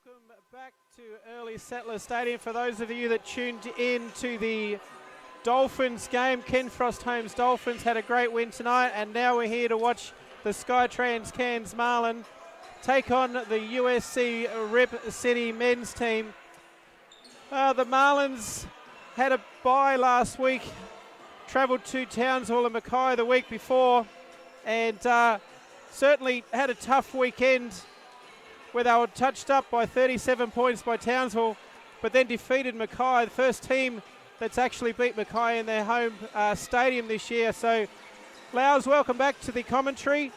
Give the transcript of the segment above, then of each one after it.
Welcome back to Early Settler Stadium. For those of you that tuned in to the Dolphins game, Ken Frostholm's Dolphins had a great win tonight, and now we're here to watch the Skytrans Cairns Marlins take on the USC Rip City men's team. The Marlins had a bye last week, travelled to Townsville and Mackay the week before, and certainly had a tough weekend where they were touched up by 37 points by Townsville, but then defeated Mackay, the first team that's actually beat Mackay in their home stadium this year. So, Lowes, welcome back to the commentary.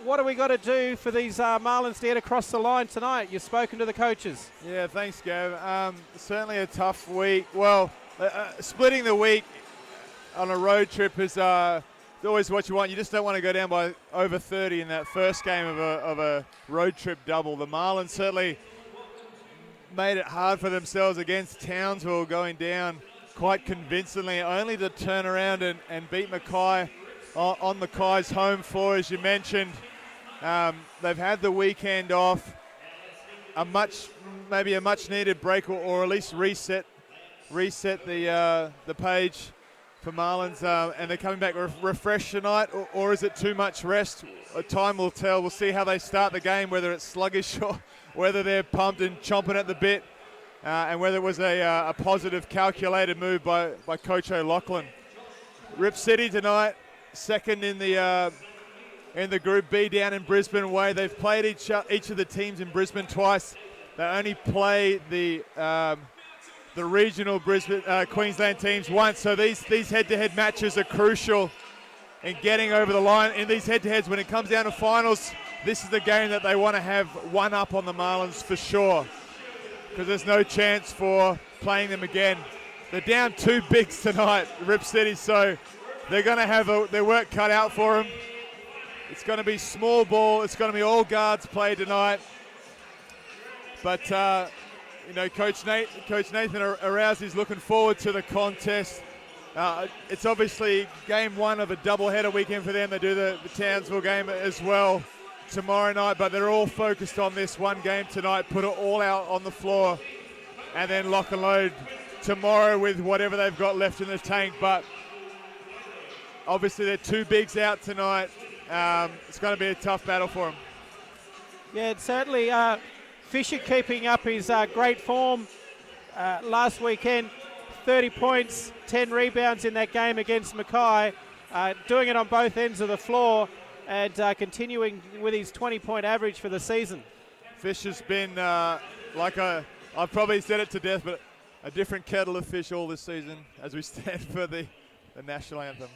What do we got to do for these Marlins to get across the line tonight? You've spoken to the coaches. Yeah, thanks, Gav. Certainly a tough week. Well, splitting the week on a road trip is always what you want. You just don't want to go down by over 30 in that first game of a road trip double. The Marlins certainly made it hard for themselves against Townsville, going down quite convincingly, only to turn around and beat Mackay on Mackay's home floor, as you mentioned. They've had the weekend off, maybe a much needed break, or at least reset the page for Marlins, and they're coming back refreshed tonight, or is it too much rest? Time will tell. We'll see how they start the game, whether it's sluggish or whether they're pumped and chomping at the bit, and whether it was a positive, calculated move by Coach O'Loughlin. Rip City tonight, second in the Group B down in Brisbane way. They've played each of the teams in Brisbane twice. They only play the regional Queensland teams once, so these head-to-head matches are crucial in getting over the line. In these head-to-heads, when it comes down to finals, this is the game that they want to have one up on the Marlins for sure, because there's no chance for playing them again. They're down two bigs tonight, Rip City, so they're going to have their work cut out for them. It's going to be small ball. It's going to be all guards play tonight. But Coach Nathan Arouse is looking forward to the contest. It's obviously game one of a doubleheader weekend for them. They do the Townsville game as well tomorrow night, but they're all focused on this one game tonight, put it all out on the floor, and then lock and load tomorrow with whatever they've got left in the tank. But obviously they're two bigs out tonight. It's going to be a tough battle for them. Yeah, it's certainly Fisher keeping up his great form last weekend. 30 points, 10 rebounds in that game against Mackay, doing it on both ends of the floor and continuing with his 20-point average for the season. Fisher's been, I've probably said it to death, but a different kettle of fish all this season as we stand for the national anthem.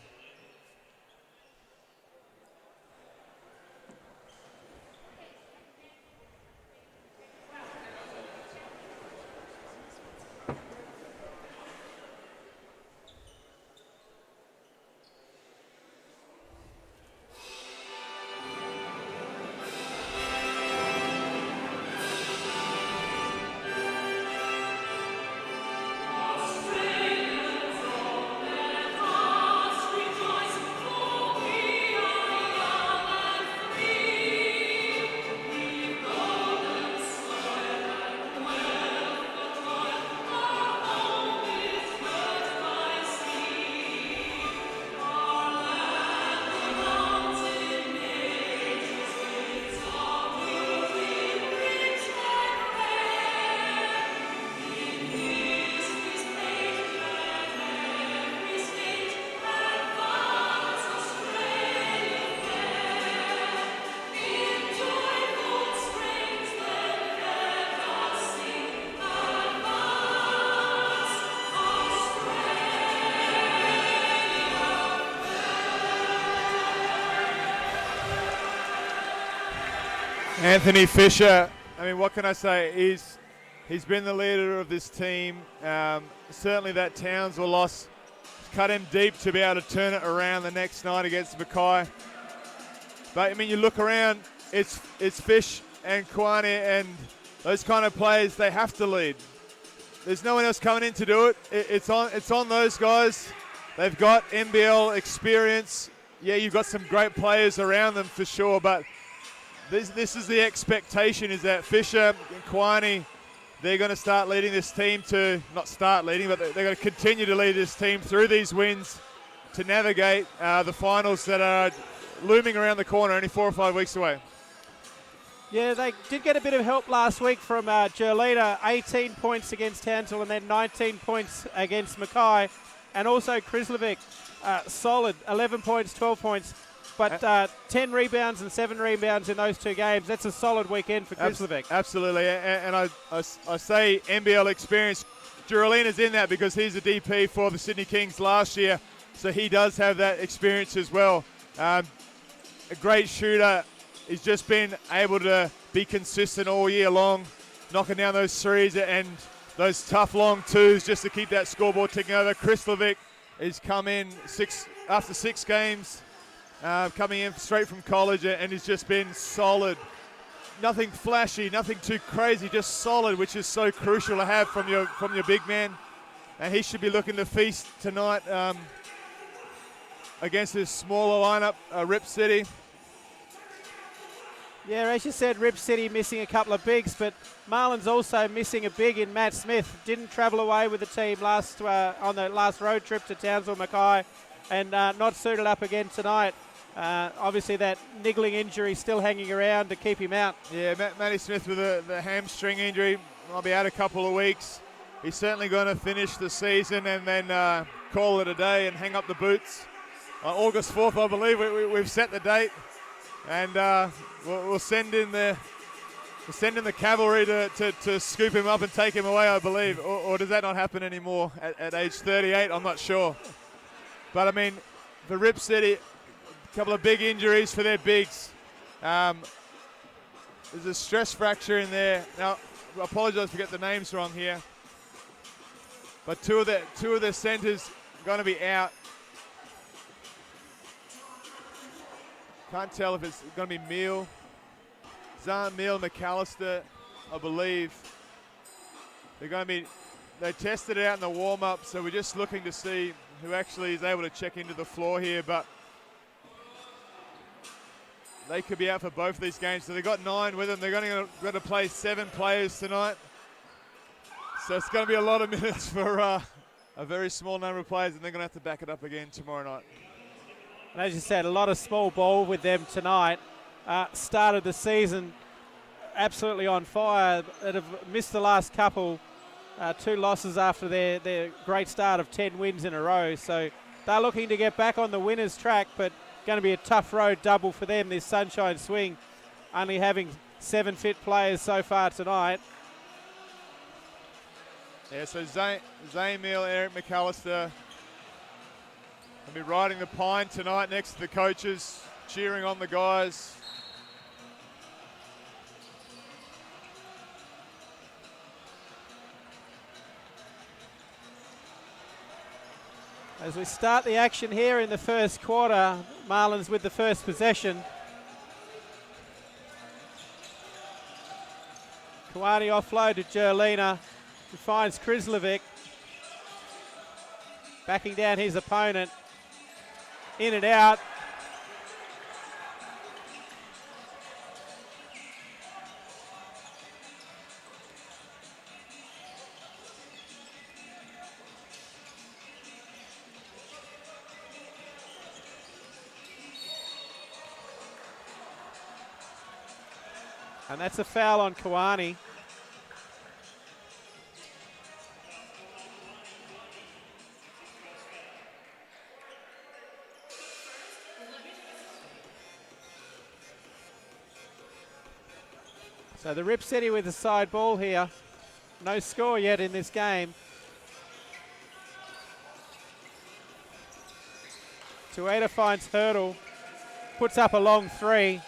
Anthony Fisher, what can I say? He's been the leader of this team. Certainly that Townsville loss cut him deep to be able to turn it around the next night against Mackay. But you look around, it's Fish and Kwani and those kind of players. They have to lead. There's no one else coming in to do it. It's on those guys. They've got NBL experience. Yeah, you've got some great players around them for sure, but this is the expectation, is that Fisher and Kwani, they're going to start leading this team to, not start leading, but they're going to continue to lead this team through these wins to navigate the finals that are looming around the corner, only 4 or 5 weeks away. Yeah, they did get a bit of help last week from Jerlina, 18 points against Townsville and then 19 points against Mackay. And also Krislovic, solid, 11 points, 12 points. But 10 rebounds and 7 rebounds in those 2 games. That's a solid weekend for Krislovic. Absolutely, and I say NBL experience. Jerlina's in that because he's a DP for the Sydney Kings last year, so he does have that experience as well. A great shooter. He's just been able to be consistent all year long, knocking down those threes and those tough long twos just to keep that scoreboard ticking over. Krislovic has come in after 6 games, coming in straight from college, and he's just been solid. Nothing flashy, nothing too crazy, just solid, which is so crucial to have from your big man. And he should be looking to feast tonight against his smaller lineup, Rip City. Yeah, as you said, Rip City missing a couple of bigs, but Marlins also missing a big in Matt Smith. Didn't travel away with the team on the last road trip to Townsville, Mackay, and not suited up again tonight. Obviously that niggling injury still hanging around to keep him out. Yeah, Matty Smith with the hamstring injury. I'll be out a couple of weeks. He's certainly going to finish the season and then call it a day and hang up the boots. On August 4th, I believe, we've set the date. And we'll send in the cavalry to scoop him up and take him away, I believe. Or does that not happen anymore at age 38? I'm not sure. But, I mean, for Rip City, a couple of big injuries for their bigs. There's a stress fracture in there. Now, I apologise for getting the names wrong here. But two of their centres are going to be out. Can't tell if it's going to be Zahn Meal, McAllister, I believe. They tested it out in the warm-up, so we're just looking to see who actually is able to check into the floor here, but they could be out for both of these games. So they've got 9 with them. They're going to play 7 players tonight. So it's going to be a lot of minutes for a very small number of players, and they're going to have to back it up again tomorrow night. And as you said, a lot of small ball with them tonight. Started the season absolutely on fire. That have missed the last couple, 2 losses after their great start of 10 wins in a row. So they're looking to get back on the winner's track, but going to be a tough road double for them, this Sunshine Swing, only having 7 fit players so far tonight. Yeah, so Zane Meal, Eric McAllister will be riding the pine tonight next to the coaches, cheering on the guys. As we start the action here in the first quarter, Marlins with the first possession. Kwani offload to Jerlina, who finds Krislovic. Backing down his opponent. In and out. And that's a foul on Kwani. So the Rip City with the side ball here. No score yet in this game. Tueda finds Hurdle. Puts up a long 3.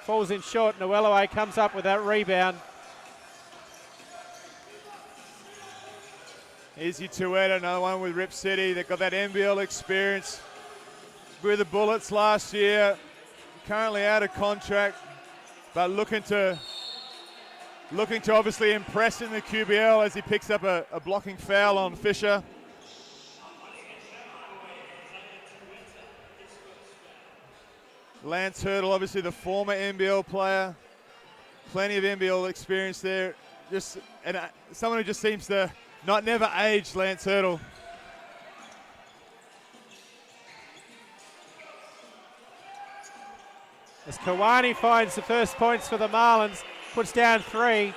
Falls in short. Noelaway comes up with that rebound. Easy Tueda, another one with Rip City. They've got that NBL experience with the Bullets last year. Currently out of contract, but looking to obviously impress in the QBL as he picks up a blocking foul on Fisher. Lance Hurdle, obviously the former NBL player. Plenty of NBL experience there. Someone who just seems to never age, Lance Hurdle. As Kawani finds the first points for the Marlins, puts down 3.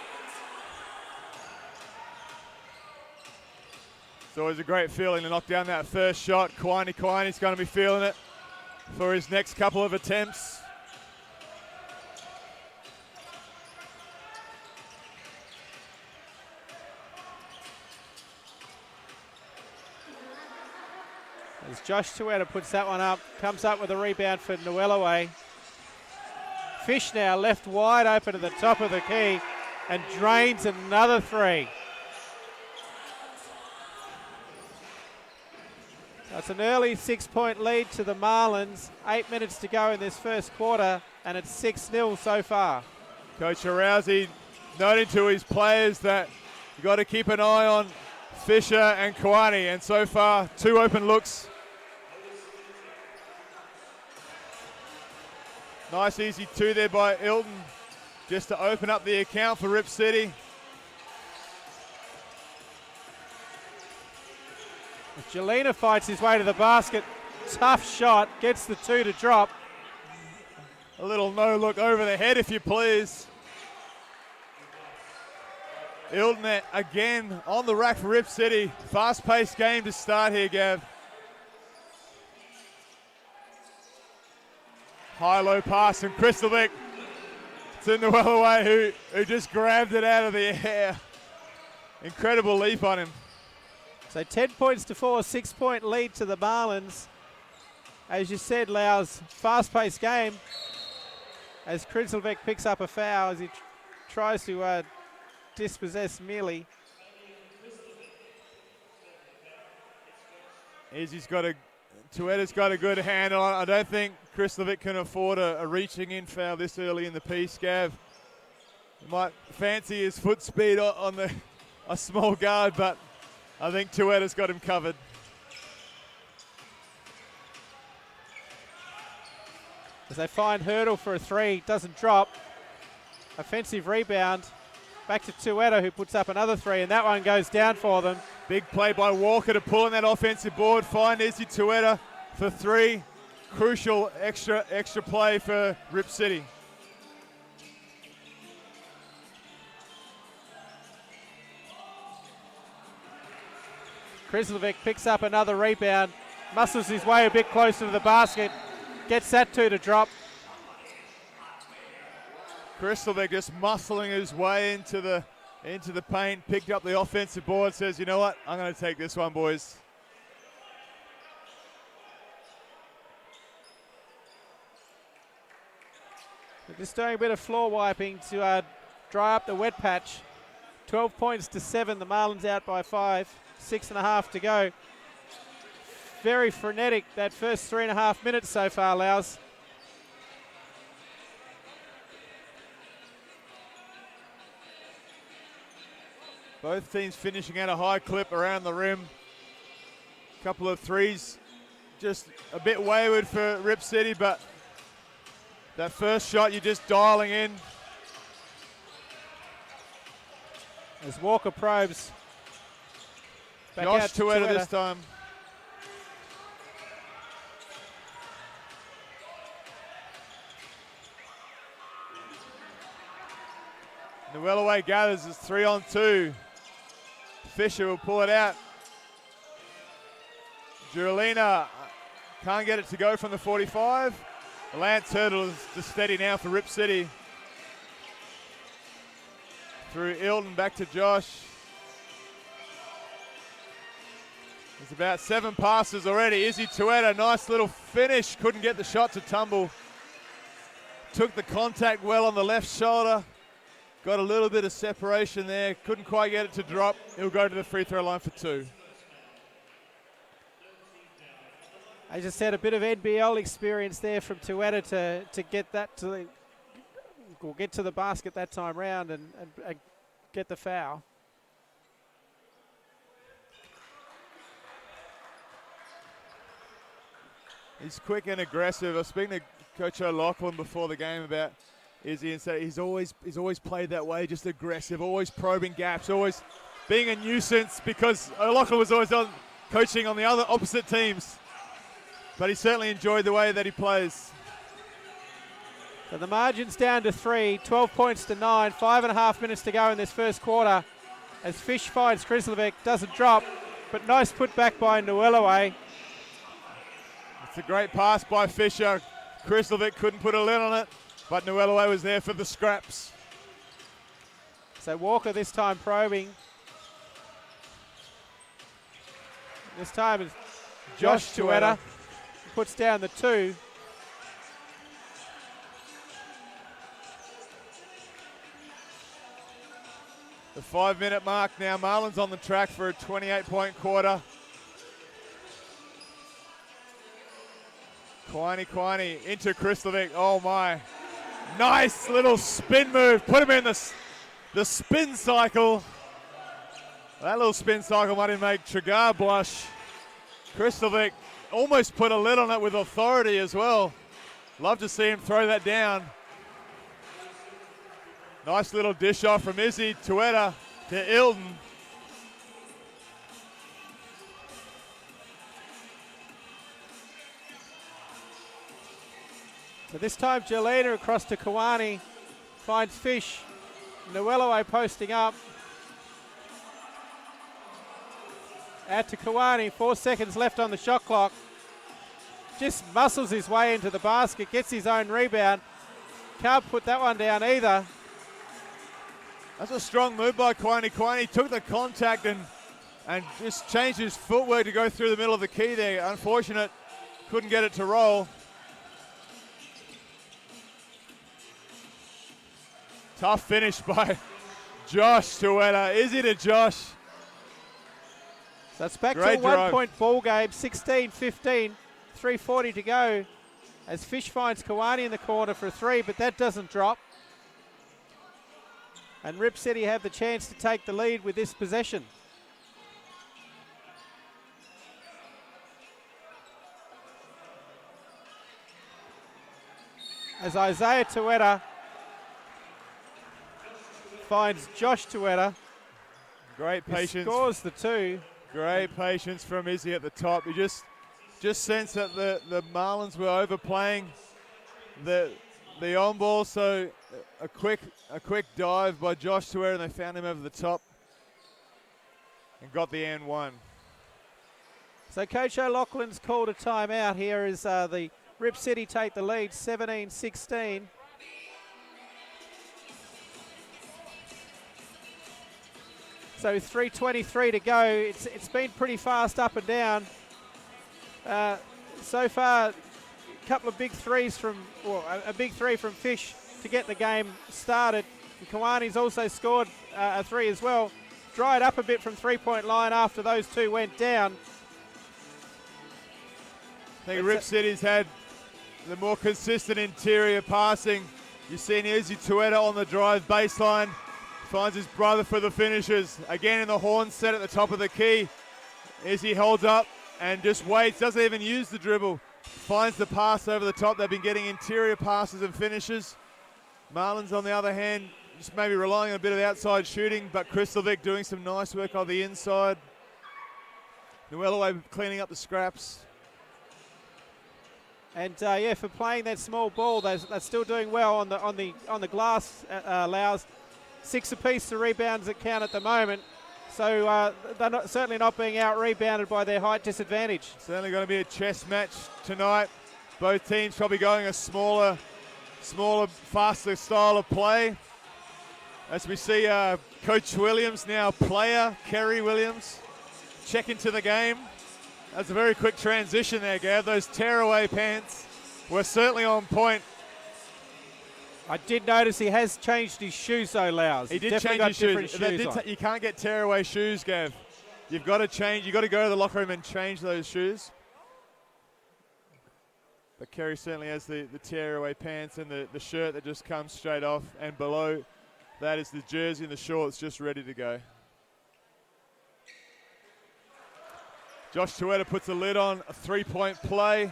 It's always a great feeling to knock down that first shot. Kawani's going to be feeling it for his next couple of attempts. As Josh Tueta puts that one up, comes up with a rebound for Nuelaway. Fish now left wide open to the top of the key and drains another 3. That's an early 6-point lead to the Marlins. 8 minutes to go in this first quarter, and it's 6-0 so far. Coach Arousey noting to his players that you got to keep an eye on Fisher and Kawani, and so far 2 open looks. Nice easy 2 there by Ilton, just to open up the account for Rip City. Jelena fights his way to the basket. Tough shot, gets the 2 to drop. A little no look over the head, if you please. Ilton again on the rack for Rip City. Fast-paced game to start here, Gav. High-low pass from Kristelvik to Nuelaway, who just grabbed it out of the air. Incredible leap on him. So 10 points to 4, 6-point lead to the Marlins. As you said, Lau's fast-paced game. As Kristelvik picks up a foul as he tries to dispossess Mealy. Tueta's got a good handle on it. I don't think Kristelvik can afford a reaching in foul this early in the piece, Gav. He might fancy his foot speed on a small guard, but I think Tueta's got him covered. As they find Hurdle for a 3, doesn't drop. Offensive rebound. Back to Tueta, who puts up another 3, and that one goes down for them. Big play by Walker to pull on that offensive board. Find Izzy Tueta for 3. Crucial extra play for Rip City. Kristelvik picks up another rebound. Muscles his way a bit closer to the basket. Gets that 2 to drop. Kristelvik just muscling his way into the paint, picked up the offensive board, says, you know what, I'm going to take this one, boys. They're just doing a bit of floor wiping to dry up the wet patch. 12 points to 7, the Marlins out by 5, 6.5 to go. Very frenetic, that first 3.5 minutes so far, Laus. Both teams finishing at a high clip around the rim. Couple of threes, just a bit wayward for Rip City, but that first shot you're just dialing in. As Walker probes. Josh Tueta this time. Nuelaway gathers as 3-on-2. Fisher will pull it out. Juralina can't get it to go from the 45. Lance Hurdle is just steady now for Rip City. Through Ilton back to Josh. There's about 7 passes already. Izzy Tueta, nice little finish. Couldn't get the shot to tumble. Took the contact well on the left shoulder. Got a little bit of separation there. Couldn't quite get it to drop. He'll go to the free throw line for 2. I just had a bit of NBL experience there from Tueta to get that get to the basket that time round and get the foul. He's quick and aggressive. I was speaking to Coach O'Loughlin before the game about Izzy and said he's always played that way, just aggressive, always probing gaps, always being a nuisance because O'Loughlin was always coaching on the other opposite teams. But he certainly enjoyed the way that he plays. So the margin's down to 3, 12 points to 9, 5.5 minutes to go in this first quarter. As Fish finds Krislovic, doesn't drop, but nice put back by Nuelaway. It's a great pass by Fisher. Krislovic couldn't put a lid on it, but Nuelaway was there for the scraps. So Walker this time probing. This time is Josh Tueta. Puts down the 2. The 5-minute mark now. Marlins on the track for a 28-point quarter. Quiney into Krislovic. Oh my. Nice little spin move. Put him in the spin cycle. That little spin cycle might even make Trigar blush. Krislovic almost put a lid on it with authority as well. Love to see him throw that down. Nice little dish off from Izzy Tueta to Ilton. So this time Jelena across to Kawani. Finds Fish. Nuelaway posting up. Out to Kawani, 4 seconds left on the shot clock. Just muscles his way into the basket, gets his own rebound. Can't put that one down either. That's a strong move by Quiney. Quiney took the contact and just changed his footwork to go through the middle of the key there. Unfortunate, couldn't get it to roll. Tough finish by Josh Tueta. Izzy to Josh. So it's back Great to a drive. 1-point ball game, 16-15, 3:40 to go. As Fish finds Kawani in the corner for a 3, but that doesn't drop. And Rip City have the chance to take the lead with this possession. As Isaiah Tueta finds Josh Tueta. Great patience. Scores the 2. Great patience from Izzy at the top. You just sense that the Marlins were overplaying the on ball, so a quick dive by Josh Tueta and they found him over the top and got the and one. So Coach O'Loughlin's called a timeout here as the Rip City take the lead, 17-16. So 3:23 to go. It's been pretty fast up and down. So far, a couple of big threes a big 3 from Fish to get the game started. And Kawani's also scored a 3 as well. Dried up a bit from three-point line after those 2 went down. I think Rip City's had the more consistent interior passing. You've seen Izzy Tueta on the drive baseline. Finds his brother for the finishes. Again in the horn set at the top of the key. Izzy holds up and just waits. Doesn't even use the dribble. Finds the pass over the top. They've been getting interior passes and finishes. Marlins, on the other hand, just maybe relying on a bit of outside shooting, but Krislovic doing some nice work on the inside. Nuelaway cleaning up the scraps. And for playing that small ball, they're still doing well on the glass. Allows 6 apiece to rebounds that count at the moment. So they're certainly not being out-rebounded by their height disadvantage. Certainly going to be a chess match tonight. Both teams probably going a smaller, faster style of play. As we see Coach Williams, now player, Kerry Williams, check into the game. That's a very quick transition there, Gav. Those tearaway pants were certainly on point. I did notice he has changed his shoes, though, Lowes. He did change his shoes. You can't get tearaway shoes, Gav. You've got to change. You've got to go to the locker room and change those shoes. But Kerry certainly has the tearaway pants and the shirt that just comes straight off. And below that is the jersey and the shorts just ready to go. Josh Tueta puts the lid on a 3-point play.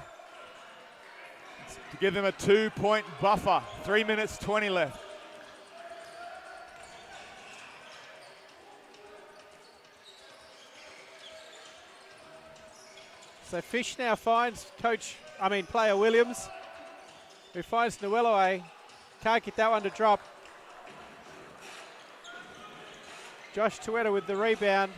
to give them a 2-point buffer. 3 minutes 20 left. So Fish now finds player Williams, who finds Nwelloe. Can't get that one to drop. Josh Tueta with the rebound.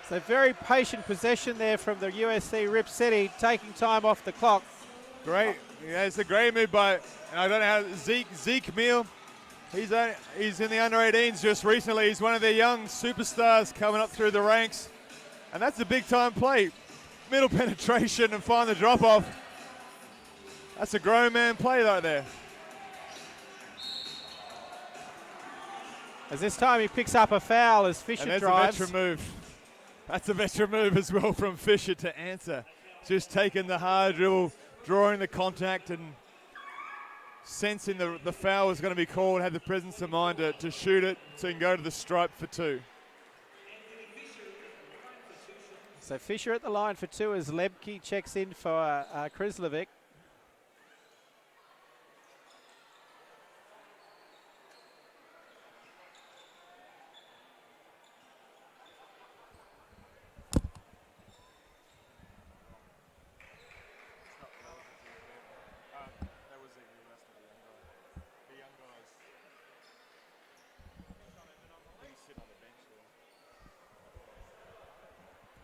So very patient possession there from the USC Rip City, taking time off the clock. Great. Yeah, it's a great move by, and I don't know how, Zeke Meal. He's in the under-18s just recently. He's one of their young superstars coming up through the ranks. And that's a big-time play. Middle penetration and find the drop-off. That's a grown man play right there. As this time he picks up a foul as Fisher and drives. A veteran move. That's a veteran move as well from Fisher to answer. Just taking the hard dribble, drawing the contact, and sensing the foul was going to be called, had the presence of mind to shoot it so he can go to the stripe for 2. So Fisher at the line for 2 as Lebke checks in for Krislovic.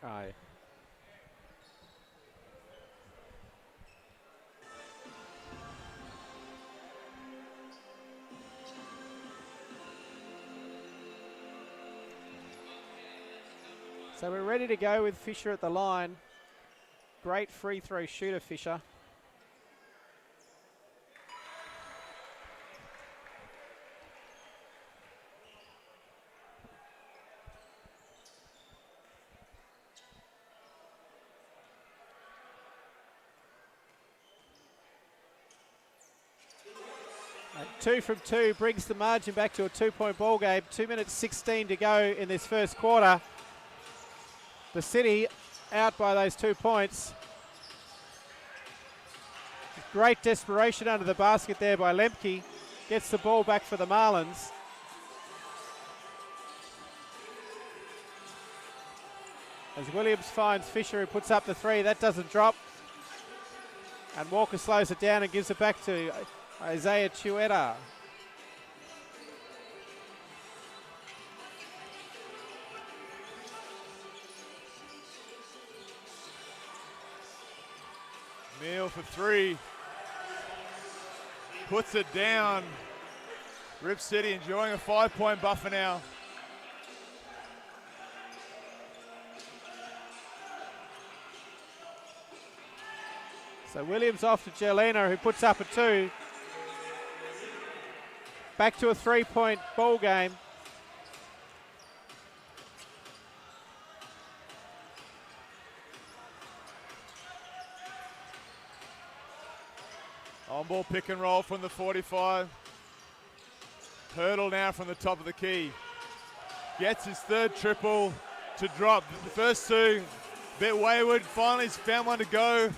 Aye. So we're ready to go with Fisher at the line. Great free throw shooter, Fisher. And 2 from 2 brings the margin back to a 2-point ball game. 2 minutes 16 to go in this first quarter. The City out by those 2 points. Great desperation under the basket there by Lemke. Gets the ball back for the Marlins. As Williams finds Fisher, who puts up the 3. That doesn't drop. And Walker slows it down and gives it back to Isaiah Tueta. Meal for 3. Puts it down. Rip City enjoying a 5-point buffer now. So Williams off to Jelena, who puts up a 2. Back to a 3-point ball game. On ball pick and roll from the 45. Hurdle now from the top of the key. Gets his 3rd triple to drop. The first 2, bit wayward. Finally he's found one to go.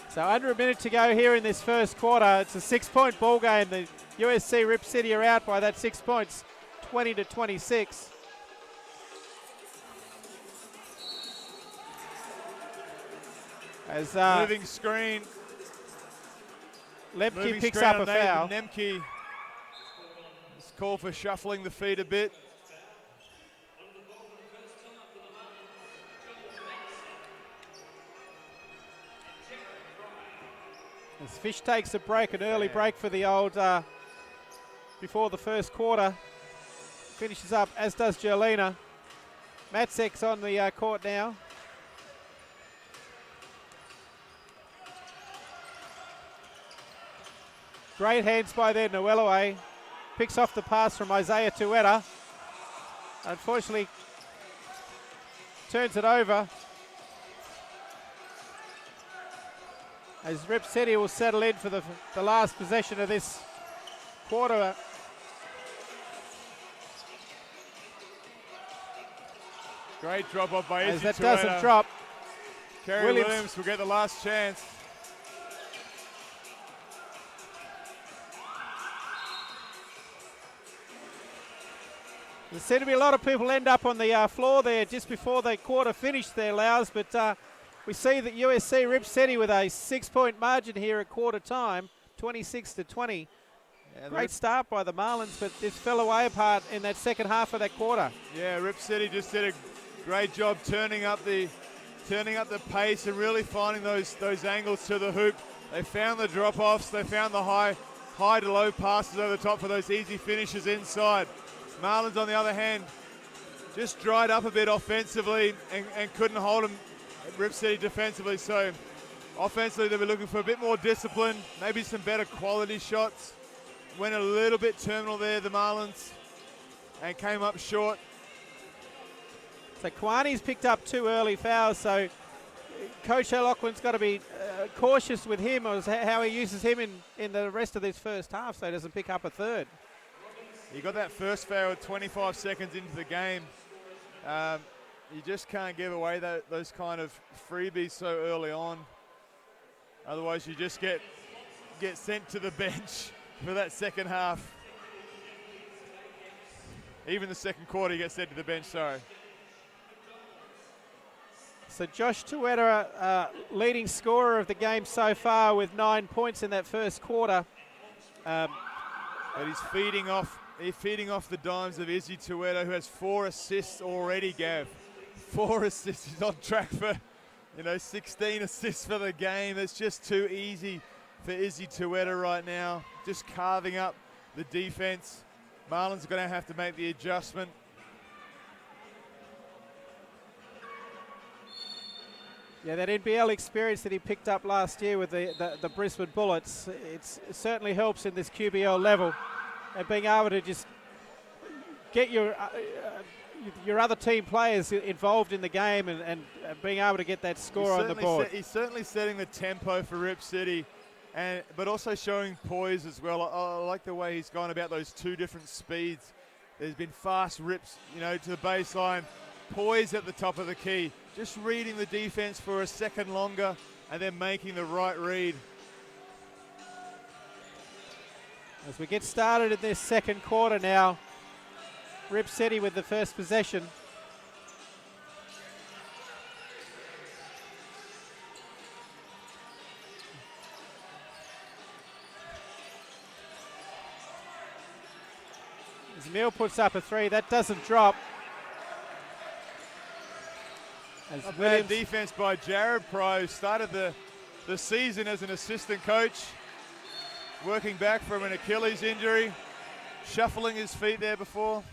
So under a minute to go here in this first quarter. It's a 6-point ball game. The USC Rip City are out by that 6 points, 20-26. As moving screen. Lemke picks up a foul. Nemke is called for shuffling the feet a bit. As Fish takes a break, an early break for the old, before the first quarter. Finishes up, as does Jelena. Matzek's on the court now. Great hands by there, Nwelloe. Picks off the pass from Isaiah Tueta. Unfortunately, turns it over. as Rip City will settle in for the last possession of this quarter. Great drop off by Izzy As that Tueta. doesn't drop, Kerry Williams will get the last chance. There seem to be a lot of people end up on the floor there just before the quarter finished there, Lowes, but we see that USC Rip City with a 6-point margin here at quarter time, 26-20. Yeah, great start by the Marlins, but this fell away apart in that second half of that quarter. Yeah, Rip City just did a great job turning up the pace and really finding those angles to the hoop. They found the drop-offs, they found the high to low passes over the top for those easy finishes inside. Marlins, on the other hand, just dried up a bit offensively and couldn't hold them, Rip City defensively. So offensively, they'll be looking for a bit more discipline, maybe some better quality shots. Went a little bit terminal there, the Marlins, and came up short. So Kwani's picked up 2 early fouls, so Coach O'Loughlin's got to be cautious with him as how he uses him in the rest of this first half so he doesn't pick up a third. He got that first foul 25 seconds into the game. You just can't give away those kind of freebies so early on. Otherwise, you just get sent to the bench for that second half. Even the second quarter, you get sent to the bench, sorry. So Josh Tueta, leading scorer of the game so far with 9 points in that first quarter. But he's feeding off the dimes of Izzy Tueta, who has 4 assists already, Gav. 4 assists. He's on track for, 16 assists for the game. It's just too easy for Izzy Tueta right now. Just carving up the defense. Marlins are going to have to make the adjustment. Yeah, that NBL experience that he picked up last year with the Brisbane Bullets, it certainly helps in this QBL level. And being able to just get your other team players involved in the game and being able to get that score on the board. He's certainly setting the tempo for Rip City, but also showing poise as well. I like the way he's gone about those 2 different speeds. There's been fast rips, to the baseline, poise at the top of the key, just reading the defense for a second longer and then making the right read. As we get started in this second quarter now, Rip City with the first possession. As Mill puts up a 3, that doesn't drop. A bad defense by Jared Pro, started the season as an assistant coach, working back from an Achilles injury, shuffling his feet there before.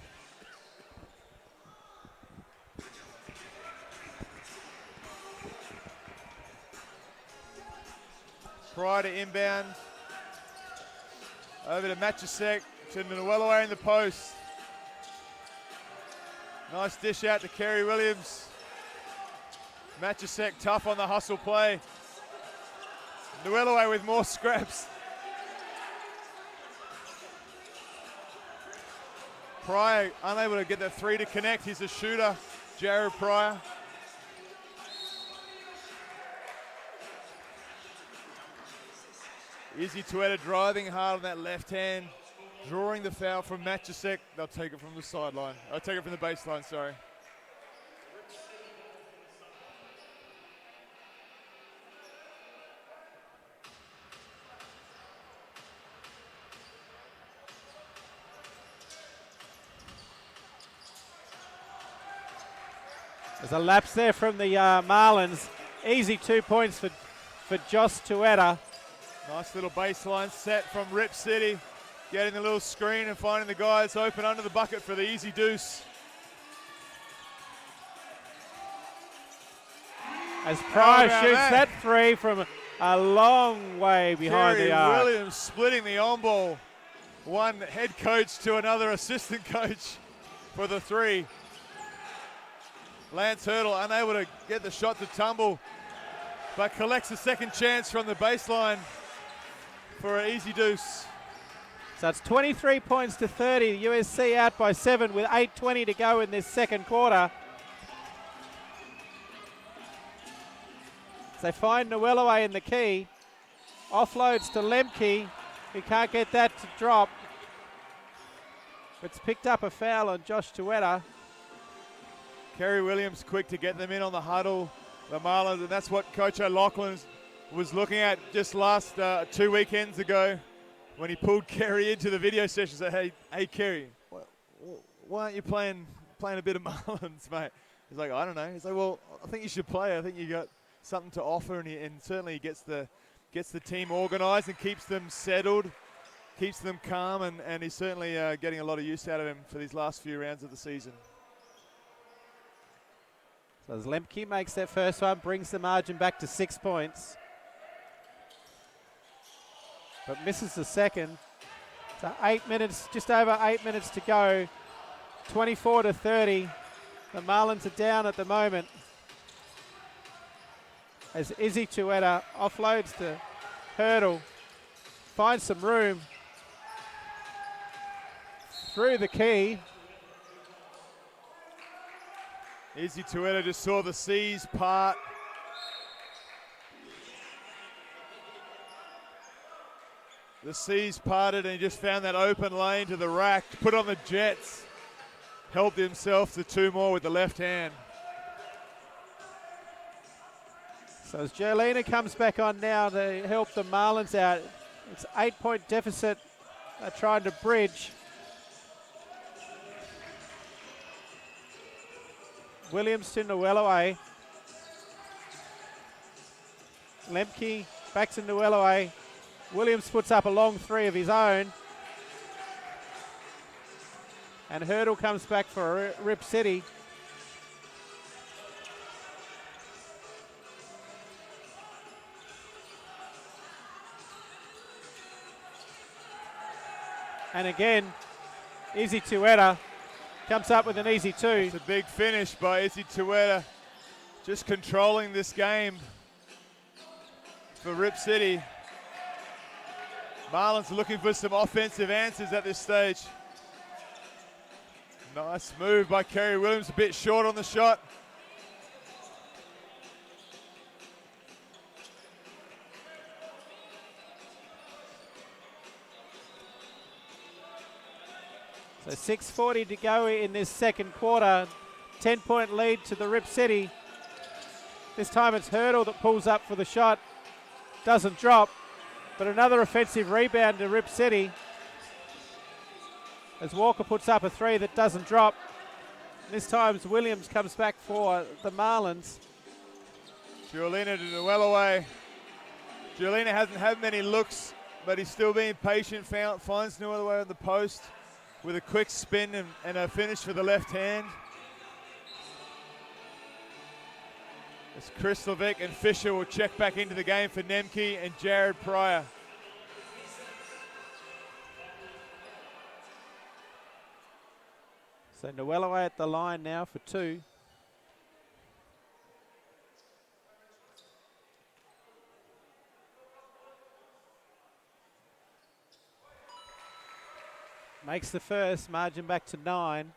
Prior to inbound, over to Matchasek, to Nwelaway in the post. Nice dish out to Kerry Williams. Matchasek tough on the hustle play. Nwelaway with more scraps. Pryor unable to get that 3 to connect. He's a shooter, Jared Pryor. Izzy Tueta driving hard on that left hand, drawing the foul from Matchasek. They'll take it from the sideline. I'll take it from the baseline, sorry. There's a lapse there from the Marlins. Easy 2 points for Josh Tueta. Nice little baseline set from Rip City. Getting the little screen and finding the guys open under the bucket for the easy deuce. As Pryor shoots that 3 from a long way behind the arc. Williams splitting the on-ball. One head coach to another assistant coach for the 3. Lance Hurdle unable to get the shot to tumble. but collects a second chance from the baseline for an easy deuce. So it's 23 points to 30. USC out by 7 with 8:20 to go in this second quarter. They find Nwelaway in the key. Offloads to Lemke. He can't get that to drop. It's picked up a foul on Josh Tueta. Kerry Williams quick to get them in on the huddle, the Marlins, and that's what Coach O'Loughlin was looking at just last 2 weekends ago when he pulled Kerry into the video session and said, hey Kerry, why aren't you playing a bit of Marlins, mate? He's like, I don't know. He's like, well, I think you should play. I think you got something to offer, and certainly he gets the team organised and keeps them settled, keeps them calm, and he's certainly getting a lot of use out of him for these last few rounds of the season. So as Lemke makes that first one, brings the margin back to 6 points, but misses the second. So 8 minutes, just over 8 minutes to go. 24 to 30. The Marlins are down at the moment, as Izzy Tueta offloads to Hurdle, finds some room through the key. Izzy Tueta just saw the seas part. The seas parted and he just found that open lane to the rack, put on the jets, helped himself to two more with the left hand. So as Jolina comes back on now to help the Marlins out, it's 8-point deficit they're trying to bridge. Williams to Nwelaway. Lemke back to Nwelaway. Williams puts up a long three of his own. And Hurdle comes back for Rip City. And again, Izzy Tueta comes up with an easy two. It's a big finish by Izzy Tueta, just controlling this game for Rip City. Marlins are looking for some offensive answers at this stage. Nice move by Kerry Williams, a bit short on the shot. So 6:40 to go in this second quarter. 10-point lead to the Rip City. This time it's Hurdle that pulls up for the shot. Doesn't drop, but another offensive rebound to Rip City, as Walker puts up a three that doesn't drop. This time Williams comes back for the Marlins. Jolina to Nwelaway. Jolina hasn't had many looks, but he's still being patient. Finds Nwelaway on the post with a quick spin and a finish for the left hand. As Kristlevic and Fisher will check back into the game for Nemke and Jared Pryor. So Nwelaway at the line now for two. Makes the first, margin back to 9.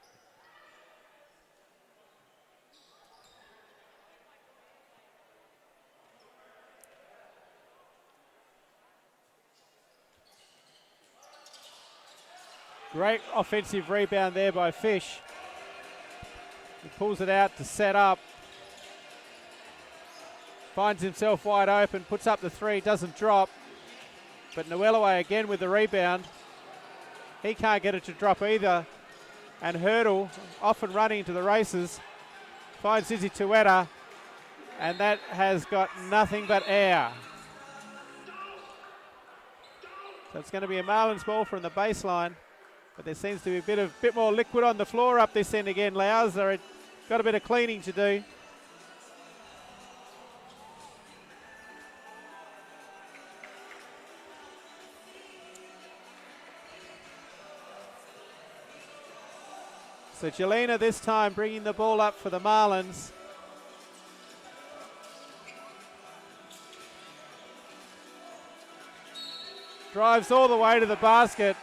Great offensive rebound there by Fish. He pulls it out to set up. Finds himself wide open, puts up the three, doesn't drop. But Nwelaway again with the rebound. He can't get it to drop either. And Hurdle, off and running to the races, finds Izzy Tueta, and that has got nothing but air. So it's going to be a Marlins ball from the baseline, but there seems to be a bit more liquid on the floor up this end again. Louds, they've got a bit of cleaning to do. So Jelena this time bringing the ball up for the Marlins. Drives all the way to the basket.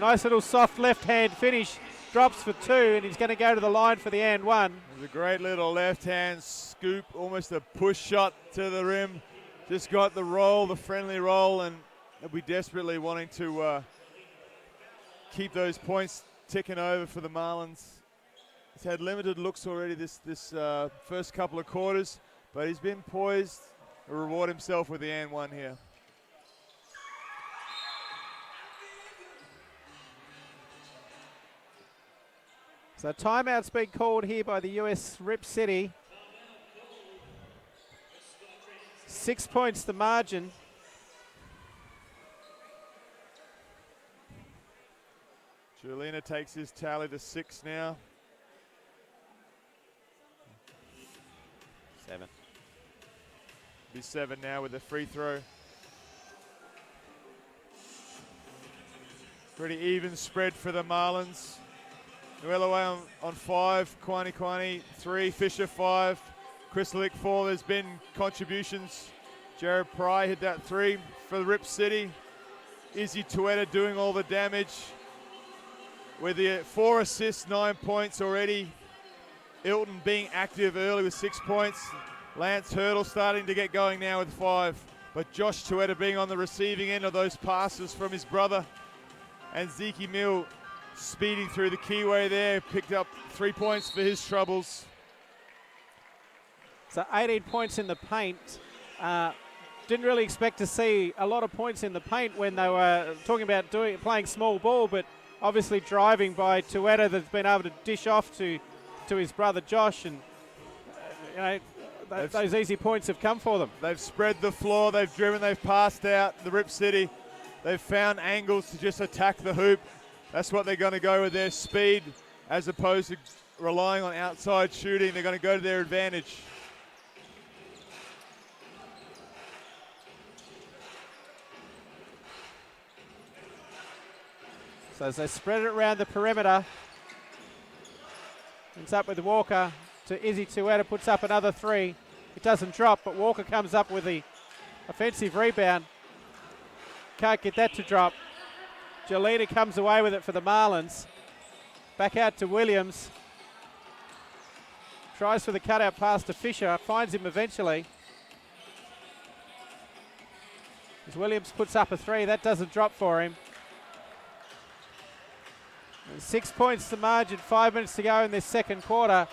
Nice little soft left-hand finish. Drops for 2, and he's going to go to the line for the and one. It was a great little left-hand scoop, almost a push shot to the rim. Just got the roll, the friendly roll, and they'll be desperately wanting to keep those points ticking over for the Marlins. He's had limited looks already this first couple of quarters, but he's been poised to reward himself with the and one here. So timeout's been called here by the US Rip City. 6 points the margin. Julina takes his tally to 6 now. 7. Be 7 now with the free throw. Pretty even spread for the Marlins. Nuelaway on 5, Kwani 3, Fisher 5, Crystallic 4. There's been contributions. Jared Pry hit that 3 for the Rip City. Izzy Tueta doing all the damage with the 4 assists, 9 points already. Ilton being active early with 6 points. Lance Hurdle starting to get going now with 5. But Josh Tueta being on the receiving end of those passes from his brother. And Zeke Mill speeding through the keyway there, picked up 3 points for his troubles. So 18 points in the paint. Didn't really expect to see a lot of points in the paint when they were talking about playing small ball, but obviously driving by Tueta that's been able to dish off to his brother Josh, and those easy points have come for them. They've spread the floor, they've driven, they've passed out the Rip City. They've found angles to just attack the hoop. That's what they're going to go with, their speed, as opposed to relying on outside shooting. They're going to go to their advantage. So as they spread it around the perimeter, it's up with Walker to Izzy Tueta, puts up another 3. It doesn't drop, but Walker comes up with the offensive rebound. Can't get that to drop. Jolita comes away with it for the Marlins. Back out to Williams. Tries for the cutout pass to Fisher. Finds him eventually. As Williams puts up a 3. That doesn't drop for him. And 6 points to margin. 5 minutes to go in this second quarter.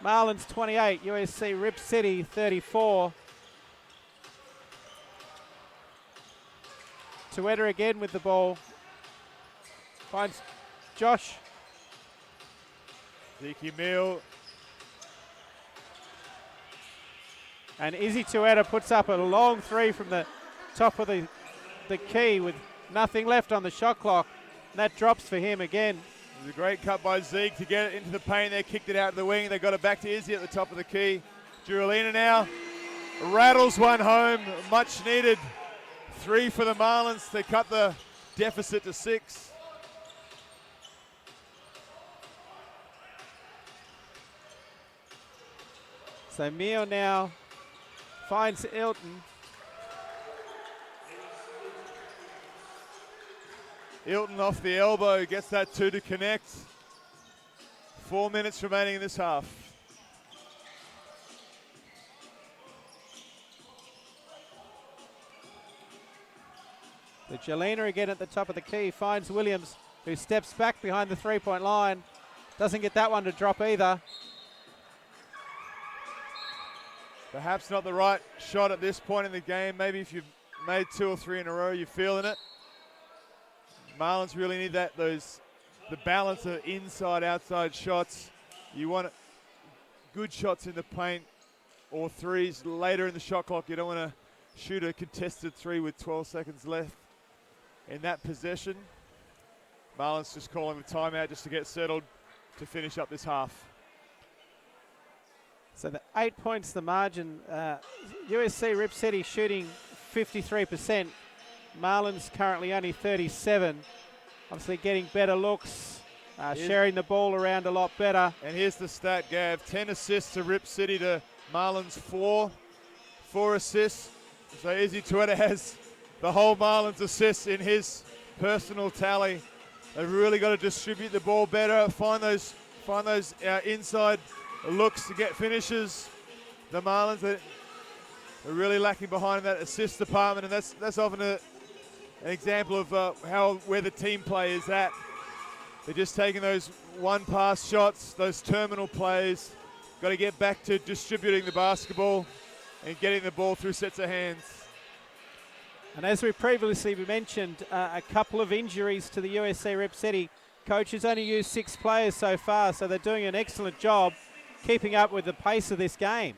Marlins 28. USC Rip City 34. Tueta again with the ball. Finds Josh. Zeke Mill. And Izzy Tueta puts up a long 3 from the top of the key with nothing left on the shot clock. And that drops for him again. It was a great cut by Zeke to get it into the paint. They kicked it out to the wing. They got it back to Izzy at the top of the key. Duralina now rattles one home. Much needed 3 for the Marlins. They cut the deficit to 6. So Mio now finds Ilton. Ilton off the elbow, gets that 2 to connect. 4 minutes remaining in this half. The Jelena again at the top of the key, finds Williams, who steps back behind the 3-point line. Doesn't get that one to drop either. Perhaps not the right shot at this point in the game. Maybe if you've made 2 or 3 in a row, you're feeling it. Marlins really need the balance of inside-outside shots. You want good shots in the paint or 3s later in the shot clock. You don't want to shoot a contested 3 with 12 seconds left in that possession. Marlins just calling the timeout just to get settled to finish up this half. So the 8 points the margin. USC Rip City shooting 53%. Marlins currently only 37. Obviously getting better looks, sharing the ball around a lot better. And here's the stat, Gav. 10 assists to Rip City to Marlins 4. 4 assists. So Izzy Tueta has the whole Marlins assists in his personal tally. They've really got to distribute the ball better, find those inside looks to get finishes. The Marlins are really lacking behind that assist department, and that's often an example of where the team play is at. They're just taking those one-pass shots, those terminal plays. Got to get back to distributing the basketball and getting the ball through sets of hands. And as we previously mentioned, a couple of injuries to the USC Rip City. Coaches only used 6 players so far, so they're doing an excellent job keeping up with the pace of this game.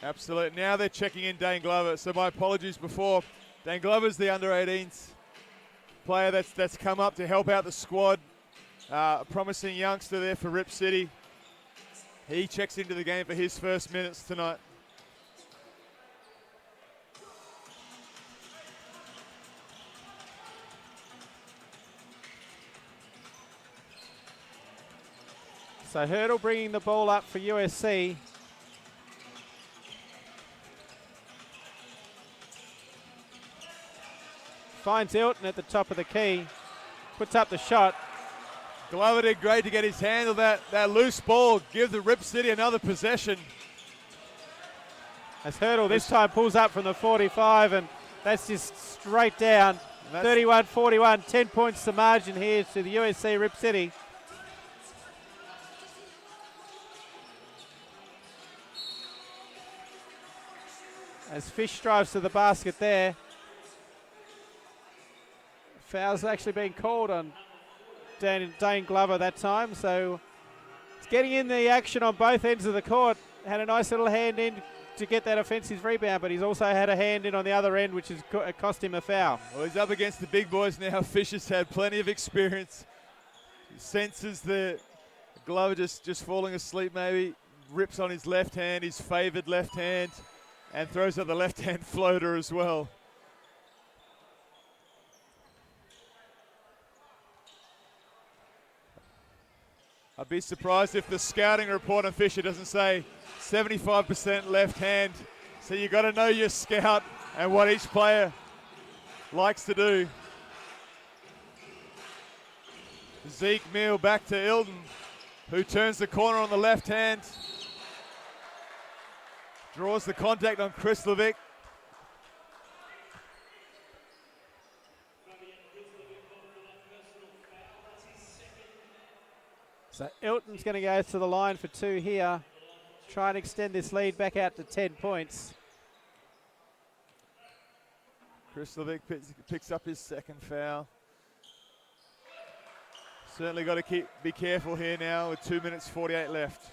Absolutely. Now they're checking in Dane Glover. So my apologies before. Dane Glover's the under-18s player that's come up to help out the squad. A promising youngster there for Rip City. He checks into the game for his first minutes tonight. So Rd12 bringing the ball up for USC. Finds Ilton at the top of the key. Puts up the shot. Glover did great to get his hand on that loose ball. Give the Rip City another possession. As Rd12 this time pulls up from the 45, and that's just straight down. 31-41, 10 points the margin here to the USC Rip City. As Fish drives to the basket there. Foul's actually been called on Dane Glover that time, so it's getting in the action on both ends of the court. Had a nice little hand in to get that offensive rebound, but he's also had a hand in on the other end, which has cost him a foul. Well, he's up against the big boys now. Fish has had plenty of experience. He senses the Glover just falling asleep maybe. Rips on his left hand, his favored left hand, and throws out the left-hand floater as well. I'd be surprised if the scouting report on Fisher doesn't say 75% left hand. So you got to know your scout and what each player likes to do. Zeke Meal back to Ilton, who turns the corner on the left hand. Draws the contact on Chris Levick. So Ilton's going to go to the line for 2 here. Try and extend this lead back out to 10 points. Chris Levick picks up his second foul. Certainly got to be careful here now with 2 minutes 48 left.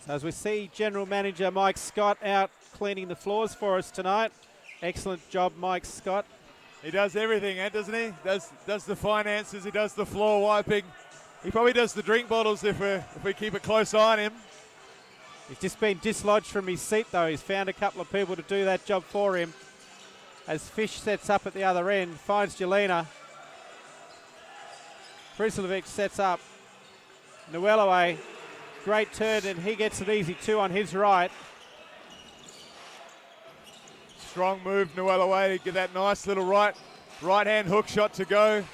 So as we see General Manager Mike Scott out cleaning the floors for us tonight. Excellent job, Mike Scott. He does everything, doesn't he? Does the finances, he does the floor wiping. He probably does the drink bottles if we keep a close eye on him. He's just been dislodged from his seat though. He's found a couple of people to do that job for him. As Fish sets up at the other end, finds Jelena. Prislovic sets up. Nuelaway, great turn, and he gets an easy 2 on his right. Strong move, Nuelaway, to get that nice little right hand hook shot to go.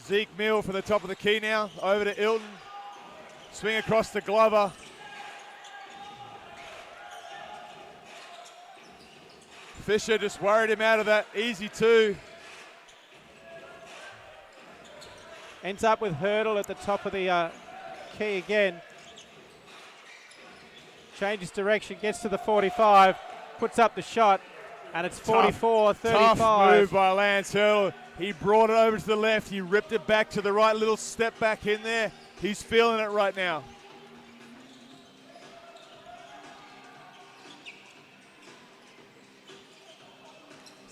Zeke Mill from the top of the key now, over to Ilton. Swing across to Glover. Fisher just worried him out of that easy 2. Ends up with Rd12 at the top of the key again. Changes direction, gets to the 45, puts up the shot, and it's 44-35. Tough move by Lance Rd12. He brought it over to the left. He ripped it back to the right, little step back in there. He's feeling it right now.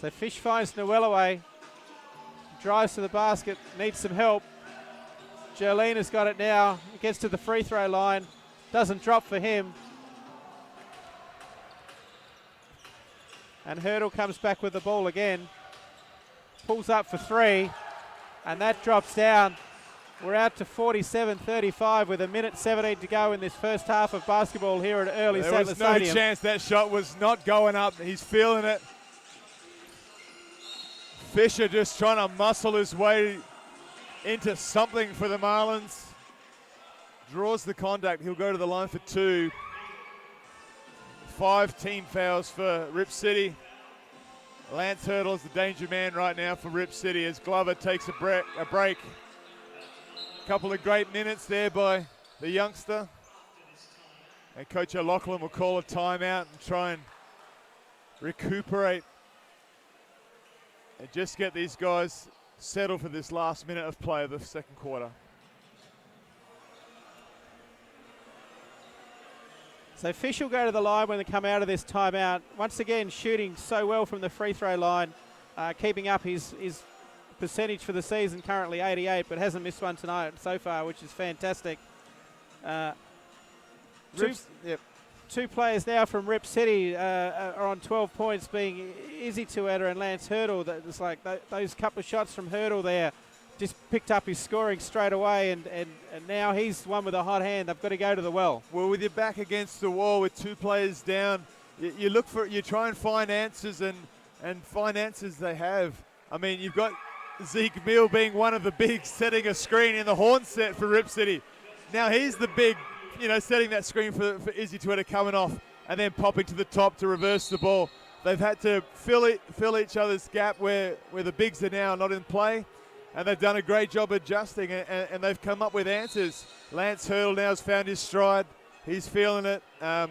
So Fish finds Nuelaway, drives to the basket, needs some help. Jolene has got it now. He gets to the free throw line. Doesn't drop for him. And Rd12 comes back with the ball again. Pulls up for three. And that drops down. We're out to 47-35 with 1:17 to go in this first half of basketball here at Early Settler Stadium. There was no chance that shot was not going up. He's feeling it. Fisher just trying to muscle his way into something for the Marlins. Draws the contact. He'll go to the line for two. 5 team fouls for Rip City. Lance Rd12 is the danger man right now for Rip City as Glover takes a break. Couple of great minutes there by the youngster. And Coach O'Loughlin will call a timeout and try and recuperate and just get these guys settled for this last minute of play of the second quarter. So Fish will go to the line when they come out of this timeout. Once again, shooting so well from the free throw line, keeping up his percentage for the season, currently 88, but hasn't missed one tonight so far, which is fantastic. Two players now from Rip City are on 12 points, being Izzy Tueta and Lance Rd12. It's like those couple of shots from Rd12 there just picked up his scoring straight away, and now he's one with a hot hand. They've got to go to the well. Well, with your back against the wall with two players down, you try and find answers, and find answers they have. I mean, you've got Zeke Mill being one of the bigs, setting a screen in the horn set for Rip City. Now he's the big, setting that screen for Izzy Tueta coming off and then popping to the top to reverse the ball. They've had to fill each other's gap where the bigs are now not in play, and they've done a great job adjusting, and they've come up with answers. Lance Rd12 now has found his stride. He's feeling it. A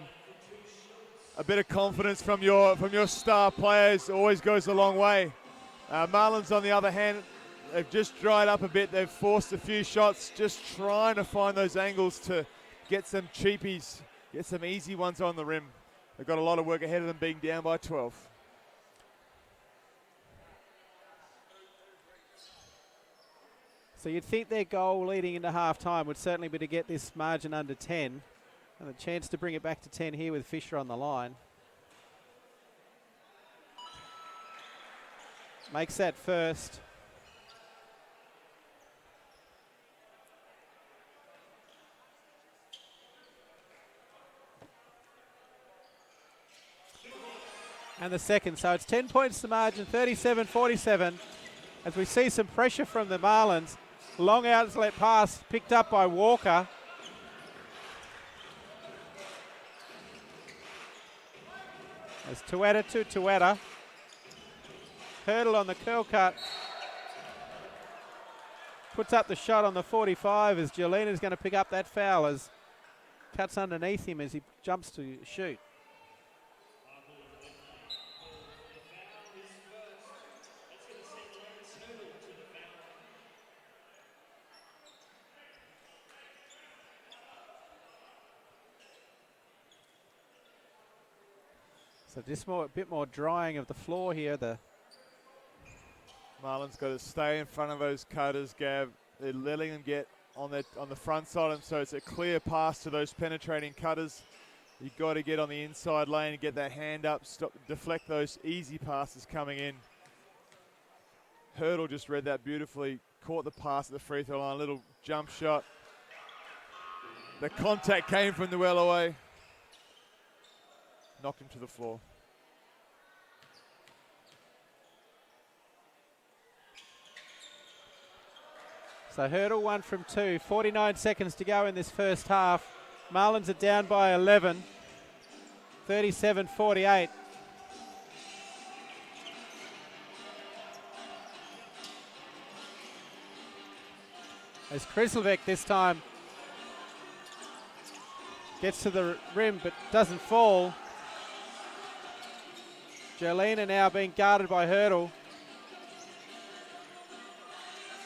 bit of confidence from your star players always goes a long way. Marlins, on the other hand, they've just dried up a bit. They've forced a few shots, just trying to find those angles to get some cheapies, get some easy ones on the rim. They've got a lot of work ahead of them, being down by 12. So you'd think their goal leading into halftime would certainly be to get this margin under 10, and a chance to bring it back to 10 here with Fisher on the line. Makes that first. And the second. So it's 10 points to margin, 37-47. As we see some pressure from the Marlins. Long outlet pass picked up by Walker. As Tueta to Tueta. Rd12 on the curl cut. Puts up the shot on the 45 as Jolene is going to pick up that foul as cuts underneath him as he jumps to shoot. So just a bit more drying of the floor here. The Marlins got to stay in front of those cutters, Gav. They're letting them get on the front side, and so it's a clear pass to those penetrating cutters. You've got to get on the inside lane and get that hand up, deflect those easy passes coming in. Rd12 just read that beautifully, caught the pass at the free throw line, little jump shot. The contact came from the well away. Knocked him to the floor. So Rd12 1 from 2, 49 seconds to go in this first half. Marlins are down by 11, 37-48. As Krislovic this time gets to the rim but doesn't fall. Jolene now being guarded by Rd12.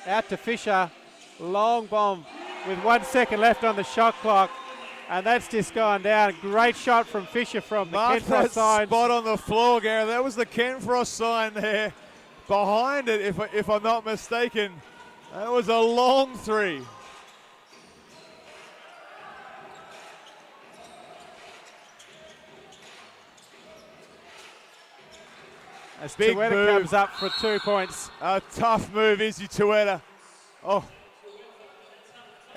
Out to Fisher, long bomb with 1 second left on the shot clock, and that's just gone down. Great shot from Fisher from the Ken Frost side. Spot on the floor, Gary. That was the Ken Frost sign there. Behind it, if I'm not mistaken. That was a long three. As Big Tueta move. comes up for 2 points. A tough move, Izzy Tueta. Oh.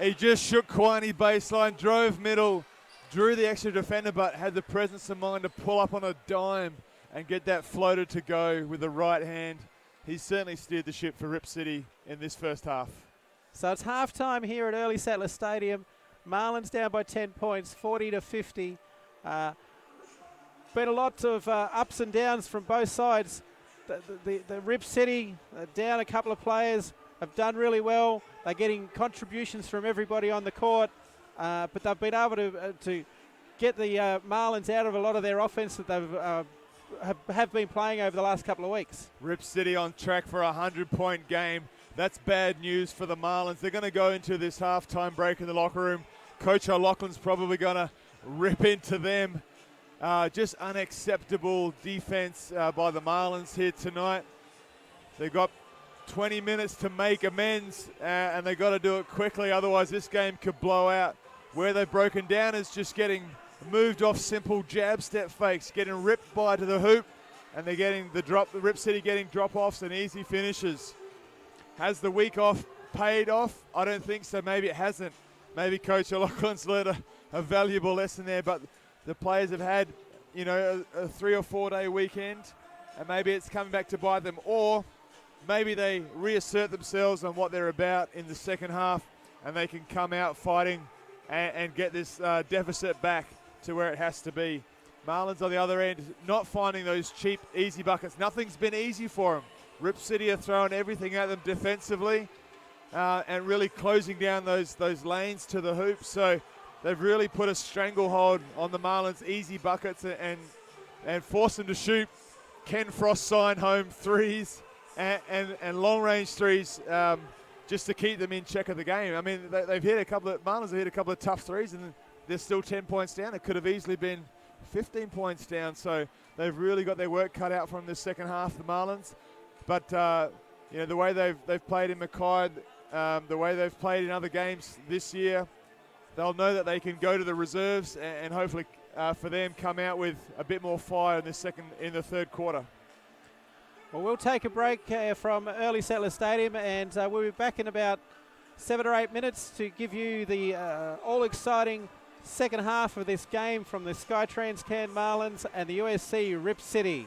He just shook Kwani baseline, drove middle, drew the extra defender, but had the presence of mind to pull up on a dime and get that floater to go with the right hand. He certainly steered the ship for Rip City in this first half. So it's halftime here at Early Settler Stadium. Marlins down by 10 points, 40-50. Been a lot of ups and downs from both sides. The Rip City down a couple of players, have done really well. They're getting contributions from everybody on the court, but they've been able to get the Marlins out of a lot of their offense that they've have been playing over the last couple of weeks. Rip City on track for a 100-point game. That's bad news for the Marlins. They're going to go into this halftime break in the locker room. Coach O'Loughlin's probably going to rip into them. Just unacceptable defense by the Marlins here tonight. They've got 20 minutes to make amends, and they've got to do it quickly, otherwise this game could blow out. Where they've broken down is just getting moved off simple jab step fakes, getting ripped by to the hoop, and they're getting the Rip City getting drop-offs and easy finishes. Has the week off paid off? I don't think so. Maybe it hasn't. Maybe Coach O'Loughlin's learned a valuable lesson there, but the players have had, a 3 or 4 day weekend, and maybe it's coming back to bite them, or maybe they reassert themselves on what they're about in the second half, and they can come out fighting and get this deficit back to where it has to be. Marlins on the other end, not finding those cheap, easy buckets. Nothing's been easy for them. Rip City are throwing everything at them defensively and really closing down those lanes to the hoop. So they've really put a stranglehold on the Marlins' easy buckets and forced them to shoot Ken Frost sign home threes and long-range threes just to keep them in check of the game. I mean, they've hit Marlins have hit a couple of tough threes, and they're still 10 points down. It could have easily been 15 points down. So they've really got their work cut out from the second half, the Marlins. But the way they've played in Mackay, the way they've played in other games this year, they'll know that they can go to the reserves and hopefully for them come out with a bit more fire in the third quarter. Well, we'll take a break from Early Settler Stadium, and we'll be back in about 7 or 8 minutes to give you the all-exciting second half of this game from the SkyTrans Cairns Marlins and the USC Rip City.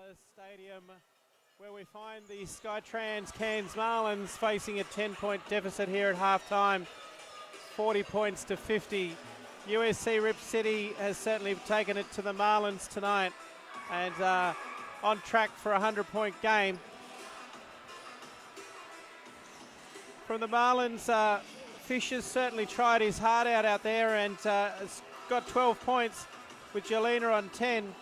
Settlers Stadium, where we find the Skytrans Cairns Marlins facing a 10-point deficit here at halftime, 40 points to 50. USC Rip City has certainly taken it to the Marlins tonight and on track for a 100-point game. From the Marlins, Fisher's certainly tried his heart out there and has got 12 points with Jelena on 10.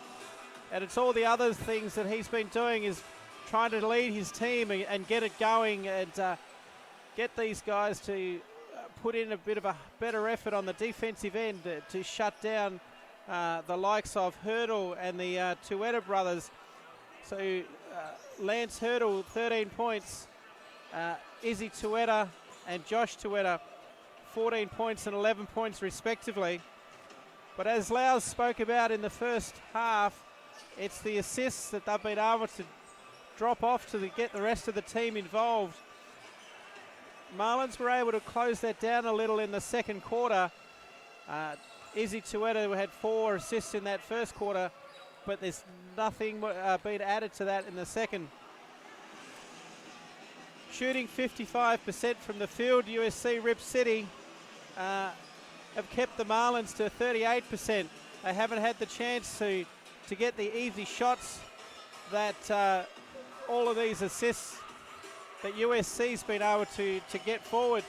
And it's all the other things that he's been doing is trying to lead his team and get it going and get these guys to put in a bit of a better effort on the defensive end to shut down the likes of Rd12 and the Tueta brothers. So Lance Rd12, 13 points. Izzy Tueta and Josh Tueta, 14 points and 11 points respectively. But as Lau spoke about in the first half, it's the assists that they've been able to drop off to get the rest of the team involved. Marlins were able to close that down a little in the second quarter. Izzy Tueta had 4 assists in that first quarter, but there's nothing been added to that in the second. Shooting 55% from the field, USC Rip City have kept the Marlins to 38%. They haven't had the chance to get the easy shots that all of these assists that USC's been able to get forward.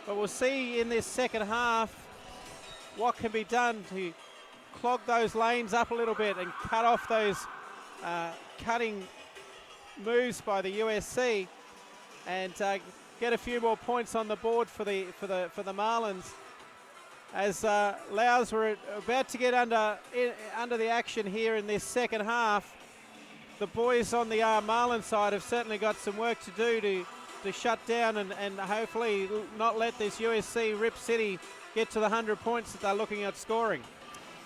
But we'll see in this second half what can be done to clog those lanes up a little bit and cut off those cutting moves by the USC and get a few more points on the board for the Marlins. As Laos were about to get under the action here in this second half, the boys on the Marlins side have certainly got some work to do to shut down and hopefully not let this USC Rip City get to the 100 points that they're looking at scoring.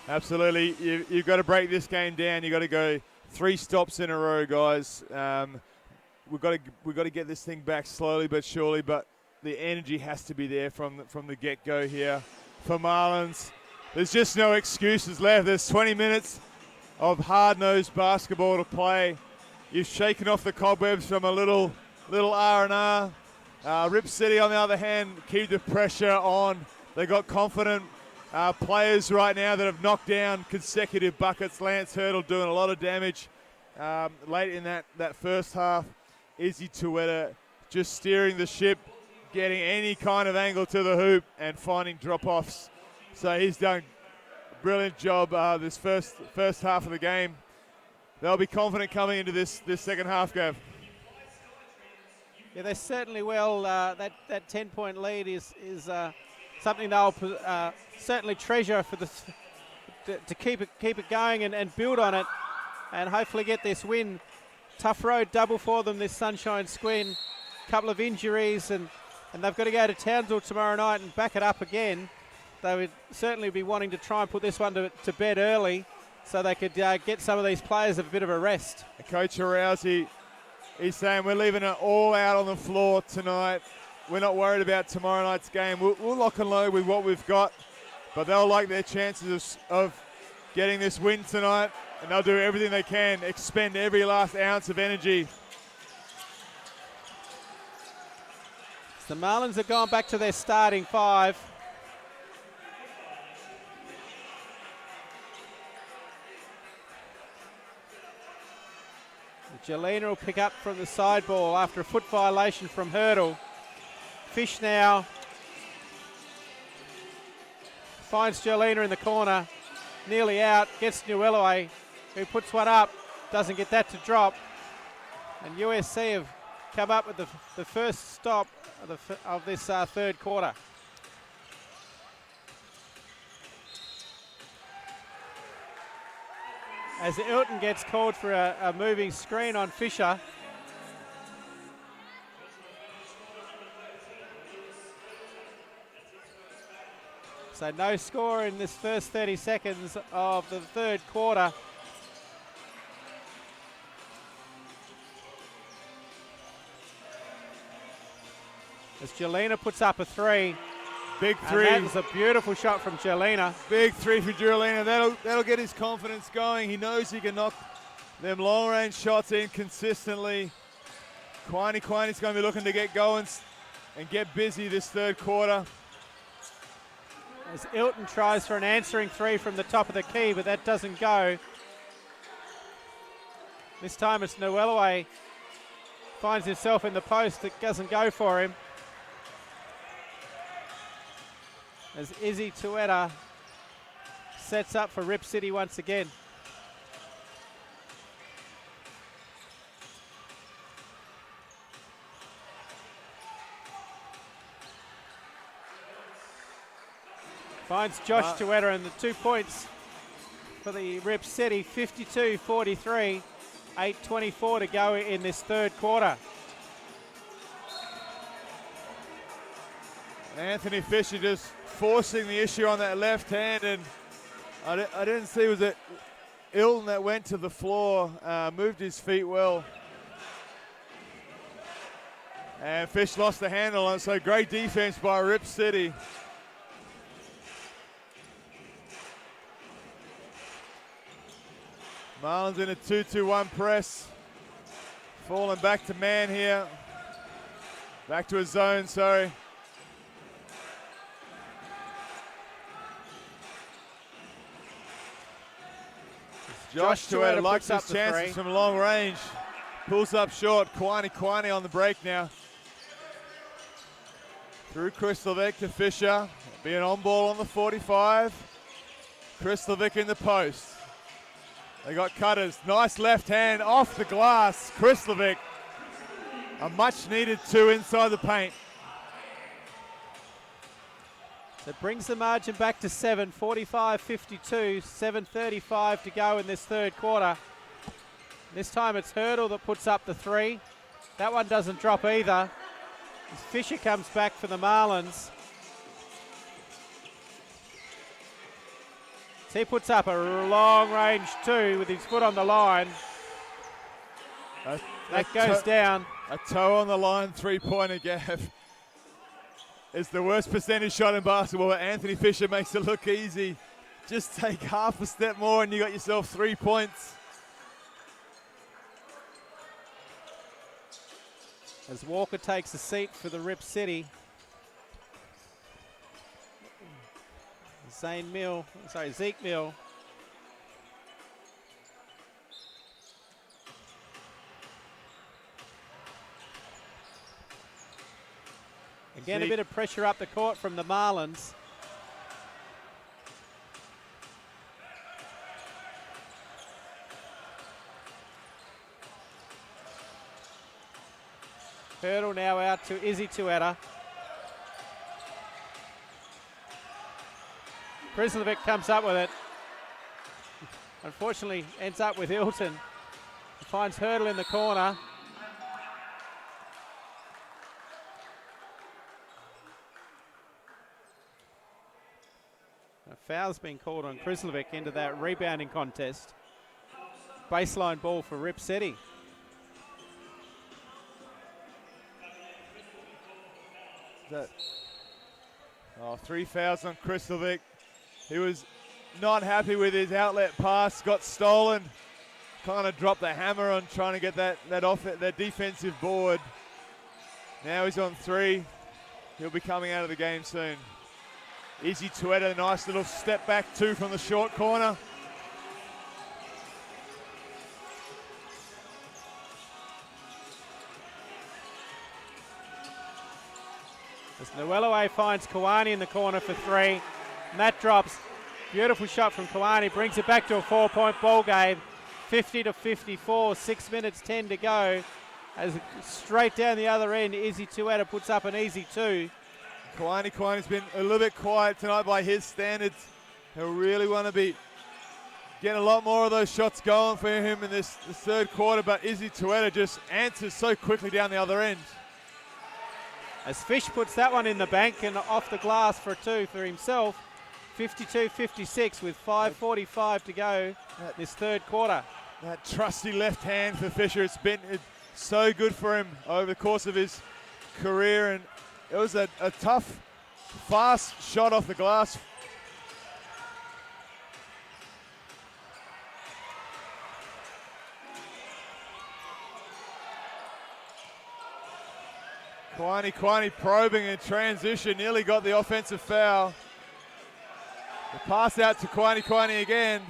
Absolutely. You've got to break this game down. You've got to go 3 stops in a row, guys. We've got to get this thing back slowly but surely, but the energy has to be there from the get-go here for Marlins. There's just no excuses left. There's 20 minutes of hard-nosed basketball to play. You've shaken off the cobwebs from a little R&R. Rip City, on the other hand, keep the pressure on. They got confident players right now that have knocked down consecutive buckets. Lance Rd12 doing a lot of damage late in that first half. Izzy Tueta just steering the ship, getting any kind of angle to the hoop and finding drop-offs. So he's done a brilliant job this first half of the game. They'll be confident coming into this second half, Gav. Yeah, they certainly will. That 10-point lead is something they'll certainly treasure for to keep it going and build on it, and hopefully get this win. Tough road double for them this Sunshine Squin. Couple of injuries and they've got to go to Townsville tomorrow night and back it up again. They would certainly be wanting to try and put this one to bed early so they could get some of these players a bit of a rest. Coach Rousey, he's saying we're leaving it all out on the floor tonight. We're not worried about tomorrow night's game. We'll lock and load with what we've got, but they'll like their chances of getting this win tonight, and they'll do everything they can, expend every last ounce of energy. The Marlins have gone back to their starting 5. Jelena will pick up from the side ball after a foot violation from Rd12. Fish now finds Jelena in the corner, nearly out, gets Newellaway, who puts one up, doesn't get that to drop. And USC have come up with the first stop of this third quarter. As Ilton gets called for a moving screen on Fisher. So no score in this first 30 seconds of the third quarter. As Jelena puts up a 3. Big 3. And that was a beautiful shot from Jelena. Big 3 for Jelena. That'll get his confidence going. He knows he can knock them long-range shots in consistently. Quiney's going to be looking to get going and get busy this third quarter. As Ilton tries for an answering three from the top of the key, but that doesn't go. This time it's Noelaway. Finds himself in the post, that doesn't go for him. As Izzy Tueta sets up for Rip City once again. Finds Josh Tueta, and the 2 points for the Rip City, 52-43, 8:24 to go in this third quarter. Anthony Fisher just forcing the issue on that left hand, and I didn't see, was it Ilton that went to the floor, moved his feet well. And Fish lost the handle on it, so great defense by Rip City. Marlins in a 2-2-1 press. Falling back to man here. Back to a zone, sorry. Josh Tueta likes his chances from long range. Pulls up short. Quiney on the break now. Through Kristlovic to Fisher. Be an on ball on the 45. Kristlovic in the post. They got cutters. Nice left hand off the glass. Kristlovic. A much needed two inside the paint. So it brings the margin back to 7, 45-52, 7:35 to go in this third quarter. This time it's Hurdle that puts up the three. That one doesn't drop either. As Fisher comes back for the Marlins. So he puts up a long range two with his foot on the line. That goes down. A toe on the line, three-pointer gap. It's the worst percentage shot in basketball, but Anthony Fisher makes it look easy. Just take half a step more and you got yourself 3 points. As Walker takes a seat for the Rip City. Zeke Mill. Again, a bit of pressure up the court from the Marlins. Hurdle now out to Izzy Tueta. Kristlovic comes up with it. Unfortunately, ends up with Ilton. He finds Hurdle in the corner. A foul's been called on Kristlovic into that rebounding contest. Baseline ball for Rip City. Three fouls on Kristlovic. He was not happy with his outlet pass, got stolen. Kind of dropped the hammer on trying to get that defensive board. Now he's on three. He'll be coming out of the game soon. Izzy Tueta, nice little step back two from the short corner. As Noelaway finds Kawani in the corner for three. And that drops. Beautiful shot from Kawani. Brings it back to a 4-point ball game. 50-54. 6 minutes 10 to go. As straight down the other end, Izzy Tueta puts up an easy two. Kawani's been a little bit quiet tonight by his standards. He'll really want to be getting a lot more of those shots going for him in this third quarter. But Izzy Tueta just answers so quickly down the other end. As Fish puts that one in the bank and off the glass for a two for himself. 52-56 with 5:45 to go this third quarter. That trusty left hand for Fisher. It's been so good for him over the course of his career. And it was a tough, fast shot off the glass. Kwani probing in transition, nearly got the offensive foul. The pass out to Kwani again.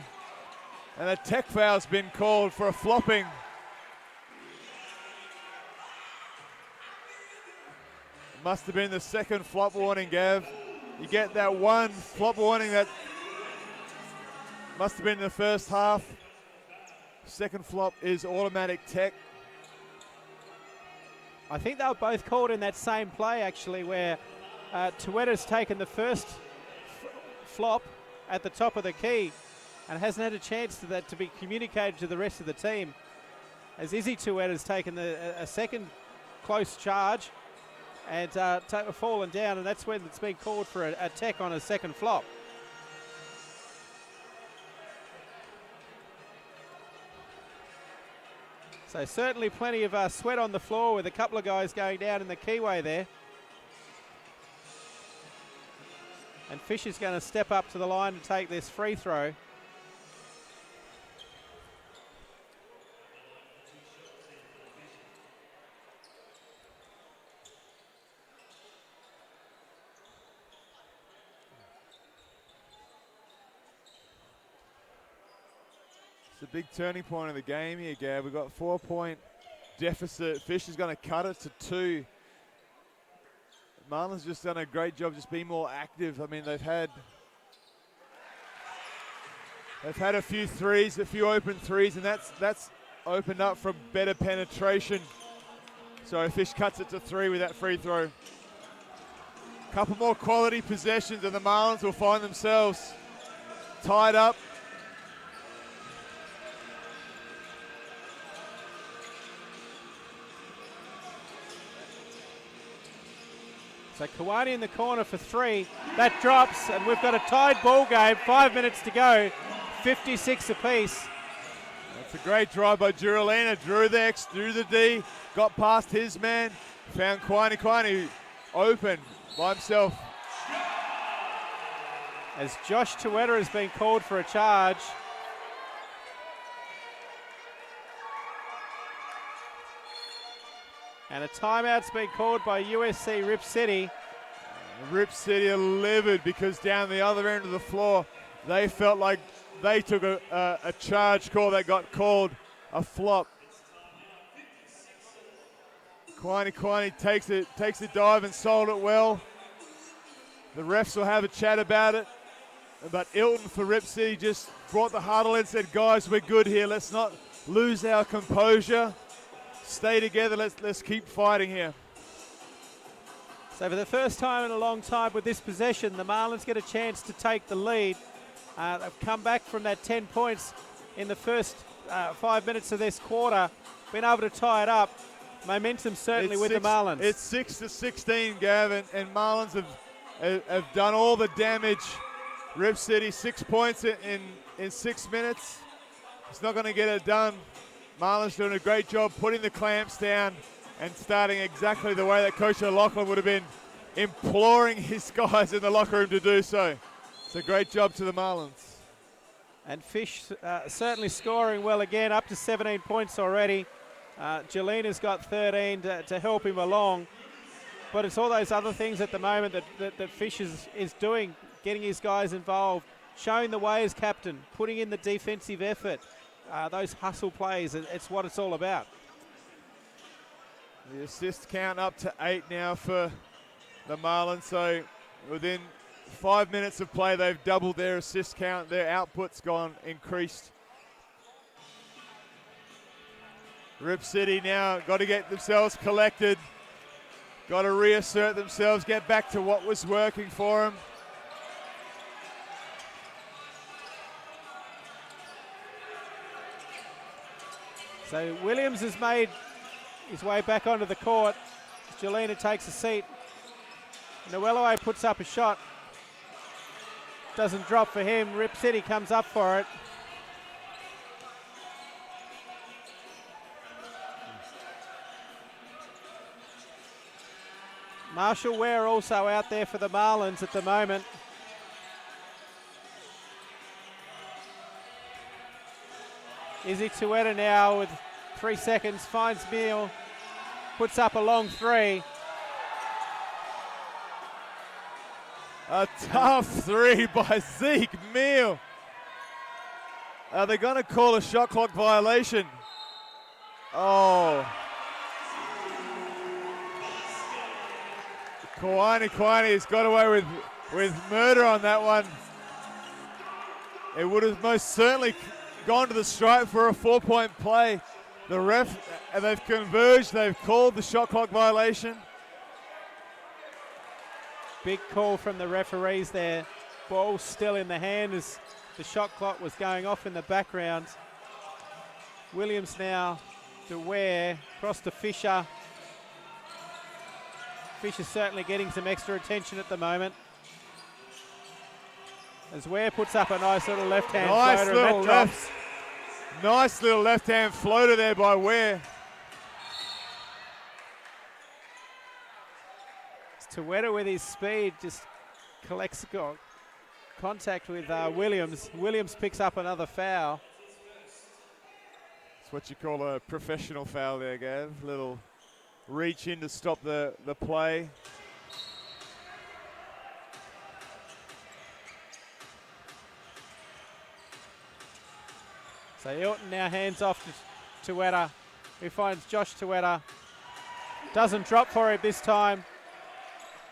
And a tech foul's been called for a flopping. Must have been the second flop warning, Gav. You get that one flop warning that must have been in the first half. Second flop is automatic tech. I think they were both called in that same play, actually, where Tuetta's taken the first flop at the top of the key and hasn't had a chance to that to be communicated to the rest of the team. As Izzy Tuetta's taken a second close charge and fallen down, and that's when it's been called for a tech on a second flop. So certainly plenty of sweat on the floor with a couple of guys going down in the keyway there. And Fish is going to step up to the line to take this free throw. It's a big turning point of the game here, Gav. We've got a 4-point deficit. Fish is going to cut it to 2. Marlins just done a great job just being more active. I mean, they've had a few threes, a few open threes, and that's opened up for better penetration. So Fish cuts it to 3 with that free throw. Couple more quality possessions and the Marlins will find themselves tied up. So Kawani in the corner for 3. That drops, and we've got a tied ball game. 5 minutes to go. 56 apiece. That's a great drive by Duralina. Drew the X, drew the D, got past his man, found Kwani open by himself. As Josh Tuetta has been called for a charge. And a timeout's been called by USC Rip City. Rip City are livid because down the other end of the floor, they felt like they took a charge call that got called a flop. Kwani takes a dive and sold it well. The refs will have a chat about it. But Ilton for Rip City just brought the huddle in and said, guys, we're good here. Let's not lose our composure. Stay together, let's keep fighting here. So for the first time in a long time with this possession, the Marlins get a chance to take the lead. They've come back from that 10 points in the first 5 minutes of this quarter, been able to tie it up. Momentum certainly with the Marlins. It's 6-16, Gavin, and Marlins have done all the damage. Rip City 6 points in 6 minutes. It's not going to get it done. Marlins doing a great job putting the clamps down and starting exactly the way that Coach O'Loughlin would have been imploring his guys in the locker room to do so. It's a great job to the Marlins. And Fish certainly scoring well again, up to 17 points already. Jelina's got 13 to help him along. But it's all those other things at the moment that Fish is doing, getting his guys involved, showing the way as captain, putting in the defensive effort. Those hustle plays, it's what it's all about. The assist count up to 8 now for the Marlins. So within 5 minutes of play, they've doubled their assist count. Their output's increased. Rip City now got to get themselves collected. Got to reassert themselves, get back to what was working for them. So Williams has made his way back onto the court. Jelina takes a seat. Noeloway puts up a shot. Doesn't drop for him. Rip City comes up for it. Marshall Ware also out there for the Marlins at the moment. Izzy Tuetta now with 3 seconds, finds Meal, puts up a long 3. A tough three by Zeke Meal. Are they going to call a shot clock violation? Oh. Kwani has got away with murder on that one. It would have most certainly gone to the stripe for a 4-point play. The ref, and they've converged, they've called the shot clock violation. Big call from the referees there. Ball still in the hand as the shot clock was going off in the background. Williams now to Ware, across to Fisher. Fisher certainly getting some extra attention at the moment. As Ware puts up a nice little left-hand floater, and that drops. Nice little left-hand floater there by Ware. Tueta with his speed just collects contact with Williams. Williams picks up another foul. It's what you call a professional foul there, Gav. Little reach in to stop the play. So Hilton now hands off to Tueta, who finds Josh Tueta. Doesn't drop for it this time.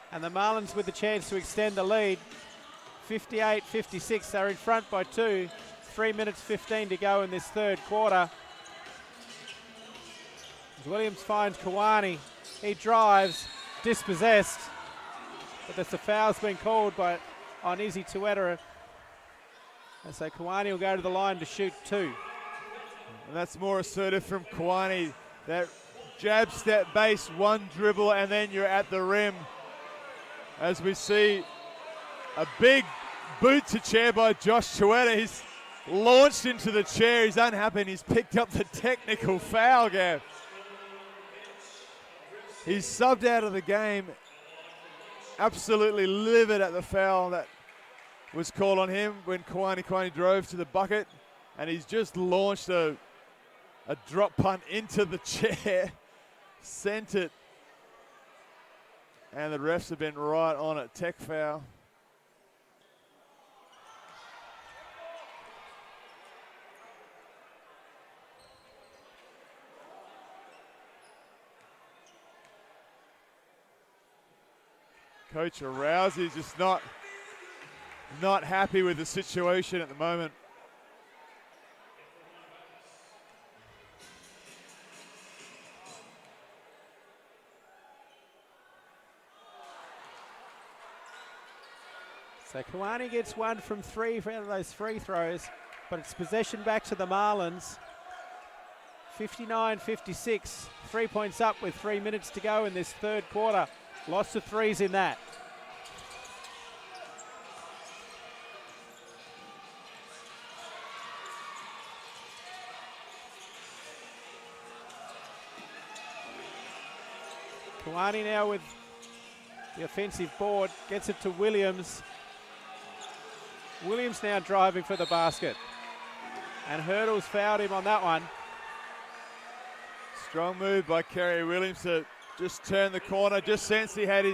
And the Marlins with the chance to extend the lead. 58-56, they're in front by 2. 3 minutes 15 to go in this third quarter. As Williams finds Kwani. He drives, dispossessed. But there's a foul's been called on Izzy Tueta. And so Kwani will go to the line to shoot 2. And that's more assertive from Kwani. That jab, step, base, one dribble, and then you're at the rim. As we see a big boot to chair by Josh Tueta. He's launched into the chair. He's unhappy and he's picked up the technical foul, Gav. He's subbed out of the game. Absolutely livid at the foul that was called on him when Kwani drove to the bucket. And he's just launched a drop punt into the chair. Sent it. And the refs have been right on it. Tech foul. Coach Rousey just not happy with the situation at the moment. So Kwani gets 1 from 3 out of those free throws, but it's possession back to the Marlins. 59-56, 3 points up with 3 minutes to go in this third quarter. Lots of threes in that. Kwani now with the offensive board, gets it to Williams. Williams now driving for the basket. And Hurdle's fouled him on that one. Strong move by Kerry Williams to just turn the corner. Just sensed he had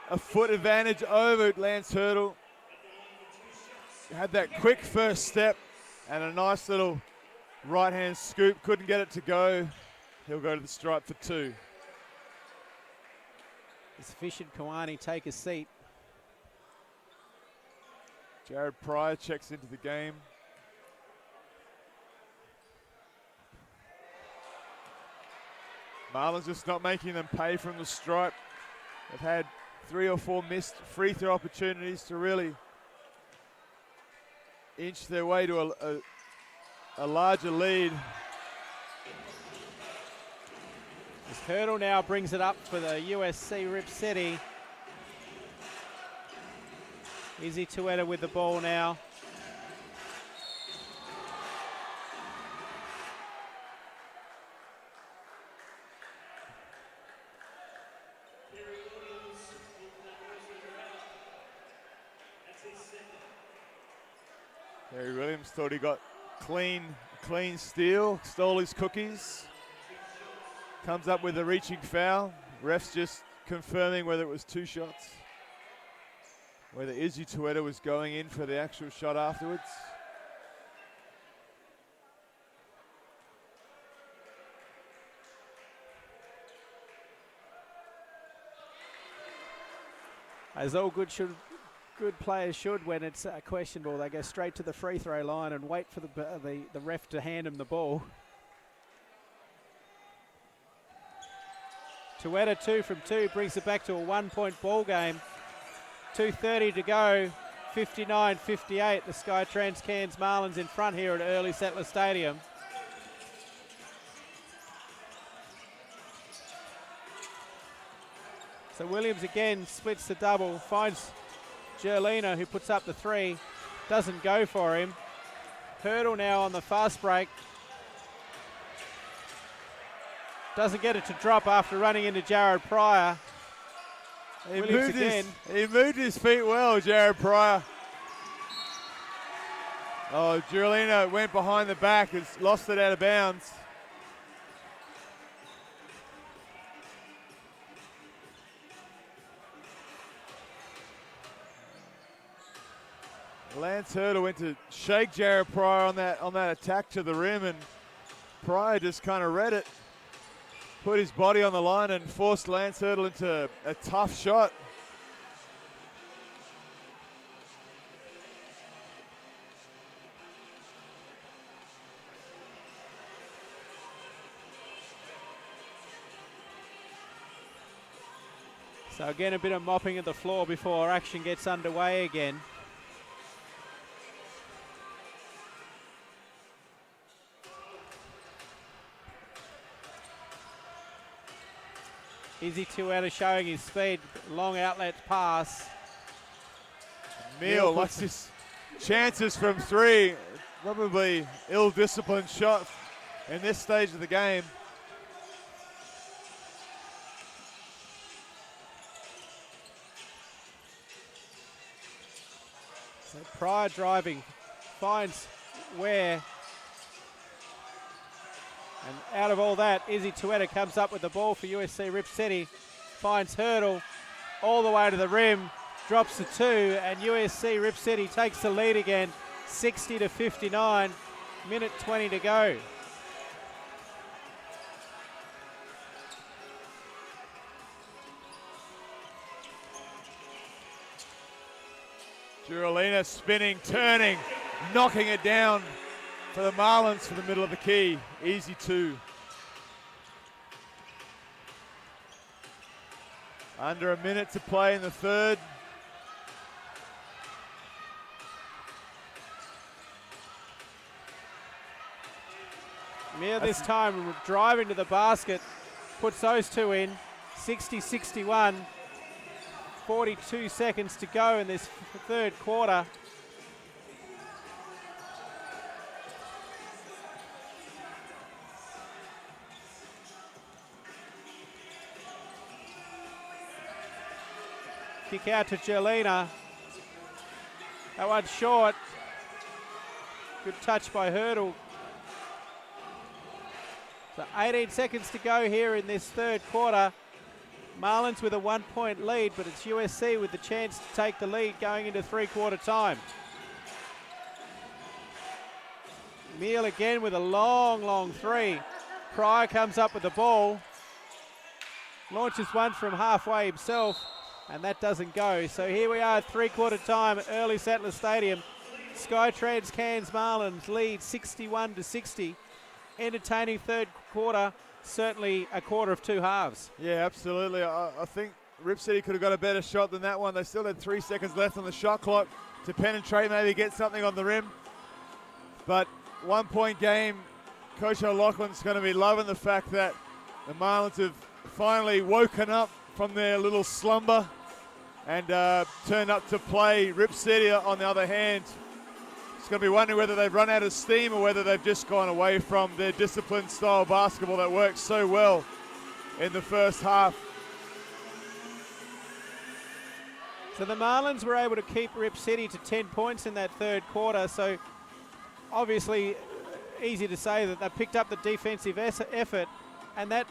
a foot advantage over Lance Hurdle. Had that quick first step and a nice little right-hand scoop. Couldn't get it to go. He'll go to the stripe for 2. As Fish and Kwani take a seat. Jared Pryor checks into the game. Marlins just not making them pay from the stripe. They've had 3 or 4 missed free throw opportunities to really inch their way to a larger lead. As Hurdle now brings it up for the USC Rip City. Izzy Tueta with the ball now. Gary Williams thought he got clean steal, stole his cookies. Comes up with a reaching foul. Refs just confirming whether it was 2 shots. whether Izzy Tueta was going in for the actual shot afterwards. As all good players should when it's questionable. They go straight to the free throw line and wait for the ref to hand them the ball. Tueta 2 from 2 brings it back to a 1-point ball game. 2:30 to go, 59-58. The SkyTrans Cairns Marlins in front here at Early Settler Stadium. So Williams again splits the double, finds Gerlina, who puts up the 3, doesn't go for him. Hurdle now on the fast break. Doesn't get it to drop after running into Jared Pryor. He moved his feet well, Jared Pryor. Oh, Gerlina went behind the back, has lost it out of bounds. Lance Hurdle went to shake Jared Pryor on that attack to the rim, and Pryor just kind of read it, put his body on the line and forced Lance Hurdle into a tough shot. So again, a bit of mopping at the floor before action gets underway again. Izzy Tueta showing his speed, long outlet pass. Neil likes his chances from 3. Probably ill-disciplined shot in this stage of the game. So Pryor driving, finds Ware. And out of all that, Izzy Tueta comes up with the ball for USC Ripcity, finds Hurdle all the way to the rim, drops the 2, and USC Ripcity takes the lead again, 60-59, minute 20 to go. Gerlina spinning, turning, knocking it down for the Marlins for the middle of the key. Easy 2. Under a minute to play in the third. Mir this time driving to the basket, puts those 2 in, 60-61. 42 seconds to go in this third quarter. Kick out to Gerlina. That one's short. Good touch by Hurdle. So 18 seconds to go here in this third quarter. Marlins with a 1-point lead, but it's USC with the chance to take the lead going into three-quarter time. Meal again with a long 3. Pryor comes up with the ball. Launches one from halfway himself, and that doesn't go. So here we are, three-quarter time at Early Settler Stadium. SkyTrans Cairns Marlins lead 61-60. Entertaining third quarter. Certainly a quarter of 2 halves. Yeah, absolutely. I think Ripcity could have got a better shot than that one. They still had 3 seconds left on the shot clock to penetrate, maybe get something on the rim. But 1-point game, Coach O'Loughlin's going to be loving the fact that the Marlins have finally woken up from their little slumber and turned up to play. Ripcity, on the other hand, going to be wondering whether they've run out of steam or whether they've just gone away from their disciplined style basketball that worked so well in the first half. So the Marlins were able to keep Ripcity to 10 points in that third quarter, so obviously easy to say that they picked up the defensive effort, and that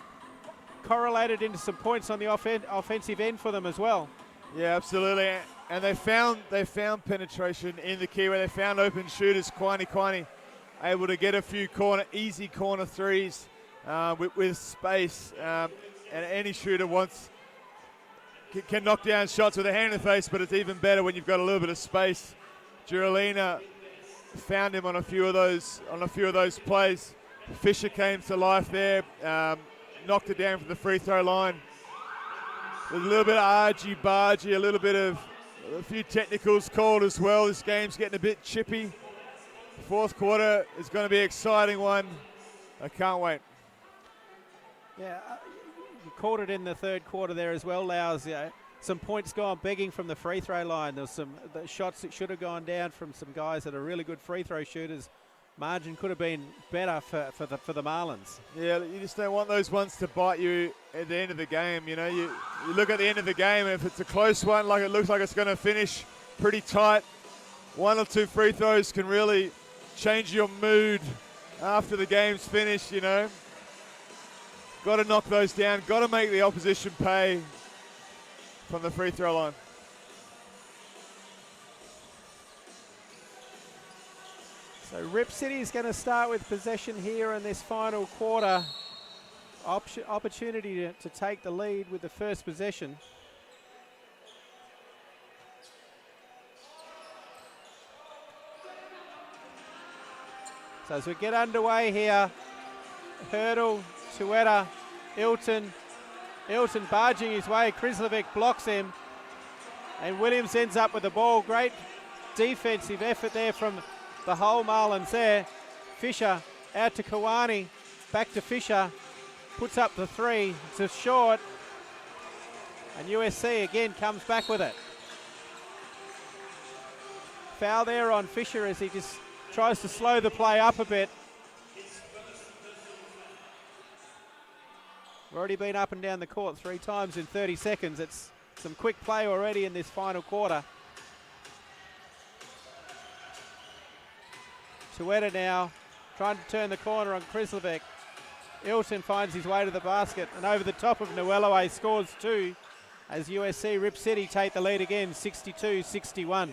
correlated into some points on the offensive end for them as well. Yeah, absolutely. And they found penetration in the key where they found open shooters. Kwani able to get a few easy corner threes with space. And any shooter can knock down shots with a hand in the face, but it's even better when you've got a little bit of space. Girolina found him on a few of those plays. Fisher came to life there, knocked it down from the free throw line. With a little bit of argy-bargy, a few technicals called as well. This game's getting a bit chippy. Fourth quarter is going to be an exciting one. I can't wait. Yeah, you caught it in the third quarter there as well, Lowes. Some points gone begging from the free throw line. There was some shots that should have gone down from some guys that are really good free throw shooters. Margin could have been better for the Marlins. Yeah, you just don't want those ones to bite you at the end of the game. You know, you look at the end of the game, and if it's a close one, like it looks like it's going to finish pretty tight, one or two free throws can really change your mood after the game's finished, you know. Got to knock those down. Got to make the opposition pay from the free throw line. So Rip City is going to start with possession here in this final quarter. Opportunity to take the lead with the first possession. So as we get underway here, Hurdle, Tueta, Ilton barging his way. Krislovic blocks him. And Williams ends up with the ball. Great defensive effort there from the whole Marlins there. Fisher out to Kawani. Back to Fisher. Puts up the three. It's a short. And USC again comes back with it. Foul there on Fisher as he just tries to slow the play up a bit. We've already been up and down the court 3 times in 30 seconds. It's some quick play already in this final quarter. Tueta now trying to turn the corner on Krislovic. Ilton finds his way to the basket and over the top of Nuelaway scores 2 as USC Rip City take the lead again, 62-61.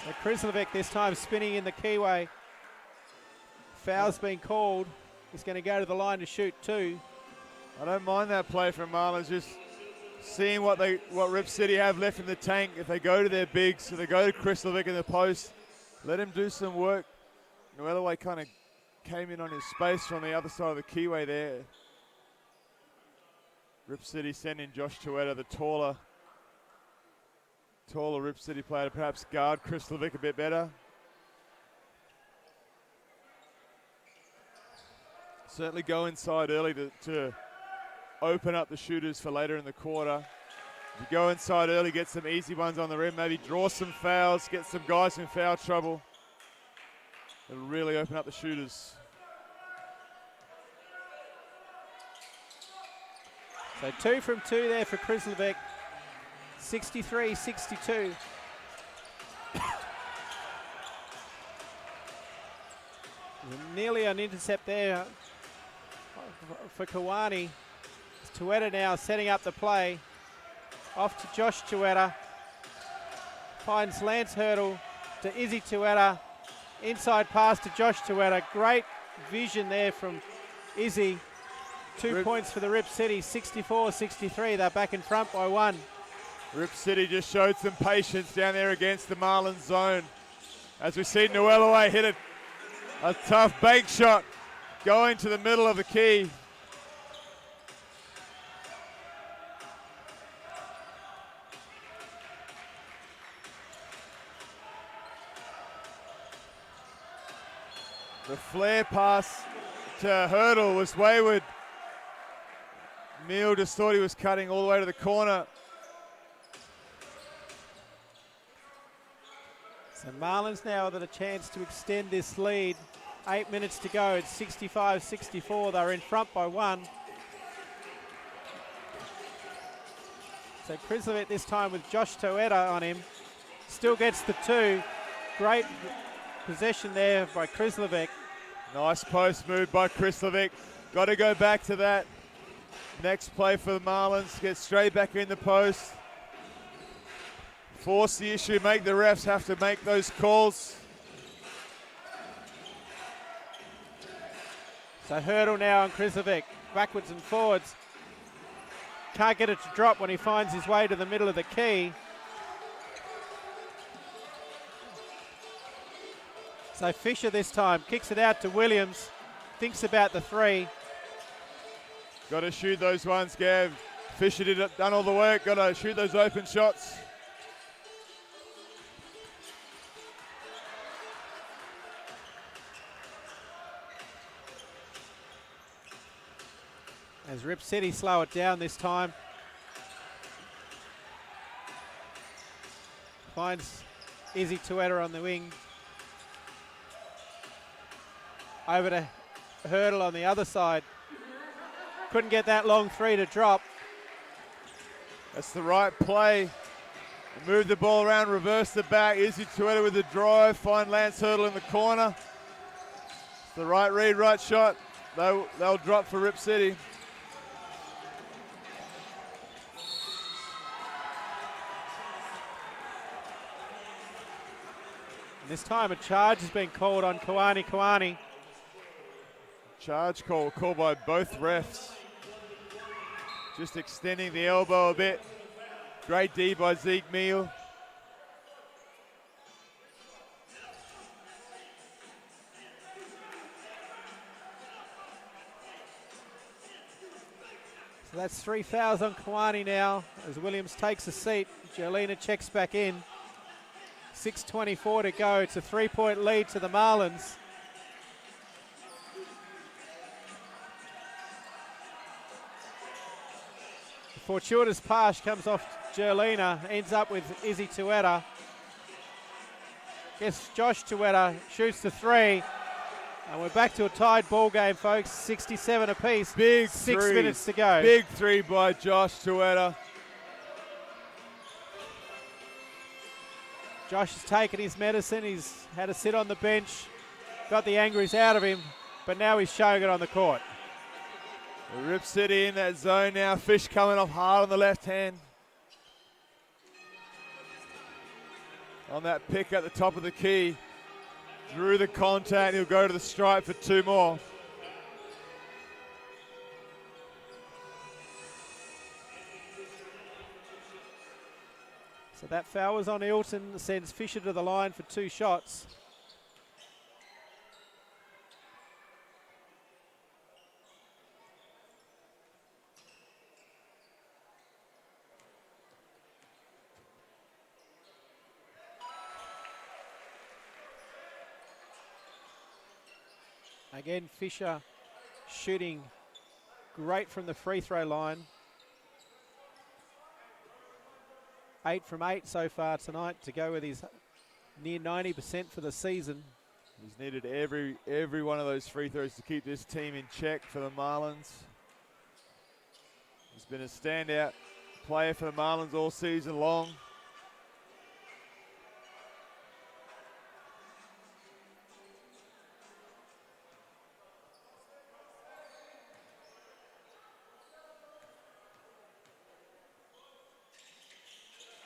So Krislovic this time spinning in the keyway. Foul's been called. He's going to go to the line to shoot 2. I don't mind that play from Marlins, just seeing what Rip City have left in the tank. If they go to their bigs, if they go to Krislovic in the post, let him do some work. Nuelaway kind of came in on his space from the other side of the keyway there. Rip City sending Josh Tueta, the taller Rip City player, to perhaps guard Krislovic a bit better. Certainly go inside early to open up the shooters for later in the quarter. If you go inside early, get some easy ones on the rim, maybe draw some fouls, get some guys in foul trouble. It'll really open up the shooters. So 2 from 2 there for Krislovic. 63-62. Nearly an intercept there for Kawani. It's Tueta now setting up the play. Off to Josh Tueta. Finds Lance Hurdle to Izzy Tueta. Inside pass to Josh Tueta. Great vision there from Izzy. 2 points for the Rip City, 64-63. They're back in front by 1. Rip City just showed some patience down there against the Marlins zone. As we see Nuelaway hit a tough bank shot going to the middle of the key. The flare pass to Hurdle was wayward. Neal just thought he was cutting all the way to the corner. So Marlins now with a chance to extend this lead. 8 minutes to go. It's 65-64. They're in front by 1. So Krislovic this time with Josh Tueta on him. Still gets the 2. Great possession there by Krislovic. Nice post move by Krislovic. Got to go back to that. Next play for the Marlins. Get straight back in the post. Force the issue. Make the refs have to make those calls. So Hurdle now on Krislovic. Backwards and forwards. Can't get it to drop when he finds his way to the middle of the key. So Fisher this time kicks it out to Williams. Thinks about the three. Got to shoot those ones, Gav. Fisher done all the work. Got to shoot those open shots. As Rip City slow it down this time. Finds Izzy Tueta on the wing. Over to Hurdle on the other side. Couldn't get that long three to drop. That's the right play. Move the ball around, reverse the back. Izzy Tueta with the drive. Find Lance Hurdle in the corner. It's the right read, right shot. They'll drop for Rip City. And this time a charge has been called on Kawani. Charge called by both refs. Just extending the elbow a bit. Great D by Zeke Meal. So that's 3 fouls on Kawani now as Williams takes a seat. Jolina checks back in. 6:24 to go. It's a 3-point lead to the Marlins. The fortuitous pass comes off Jolina, ends up with Izzy Tueta. Guess Josh Tueta shoots the three. And we're back to a tied ball game, folks. 67 apiece. Big 6 three. minutes to go. Big three by Josh Tueta. Josh has taken his medicine. He's had to sit on the bench. Got the angries out of him. But now he's showing it on the court. Rip City in that zone now. Fish coming off hard on the left hand. On that pick at the top of the key. Drew the contact. He'll go to the stripe for 2 more. So that foul was on Hilton. Sends Fisher to the line for 2 shots. Again, Fisher shooting great from the free throw line. 8 from 8 so far tonight to go with his near 90% for the season. He's needed every one of those free throws to keep this team in check for the Marlins. He's been a standout player for the Marlins all season long.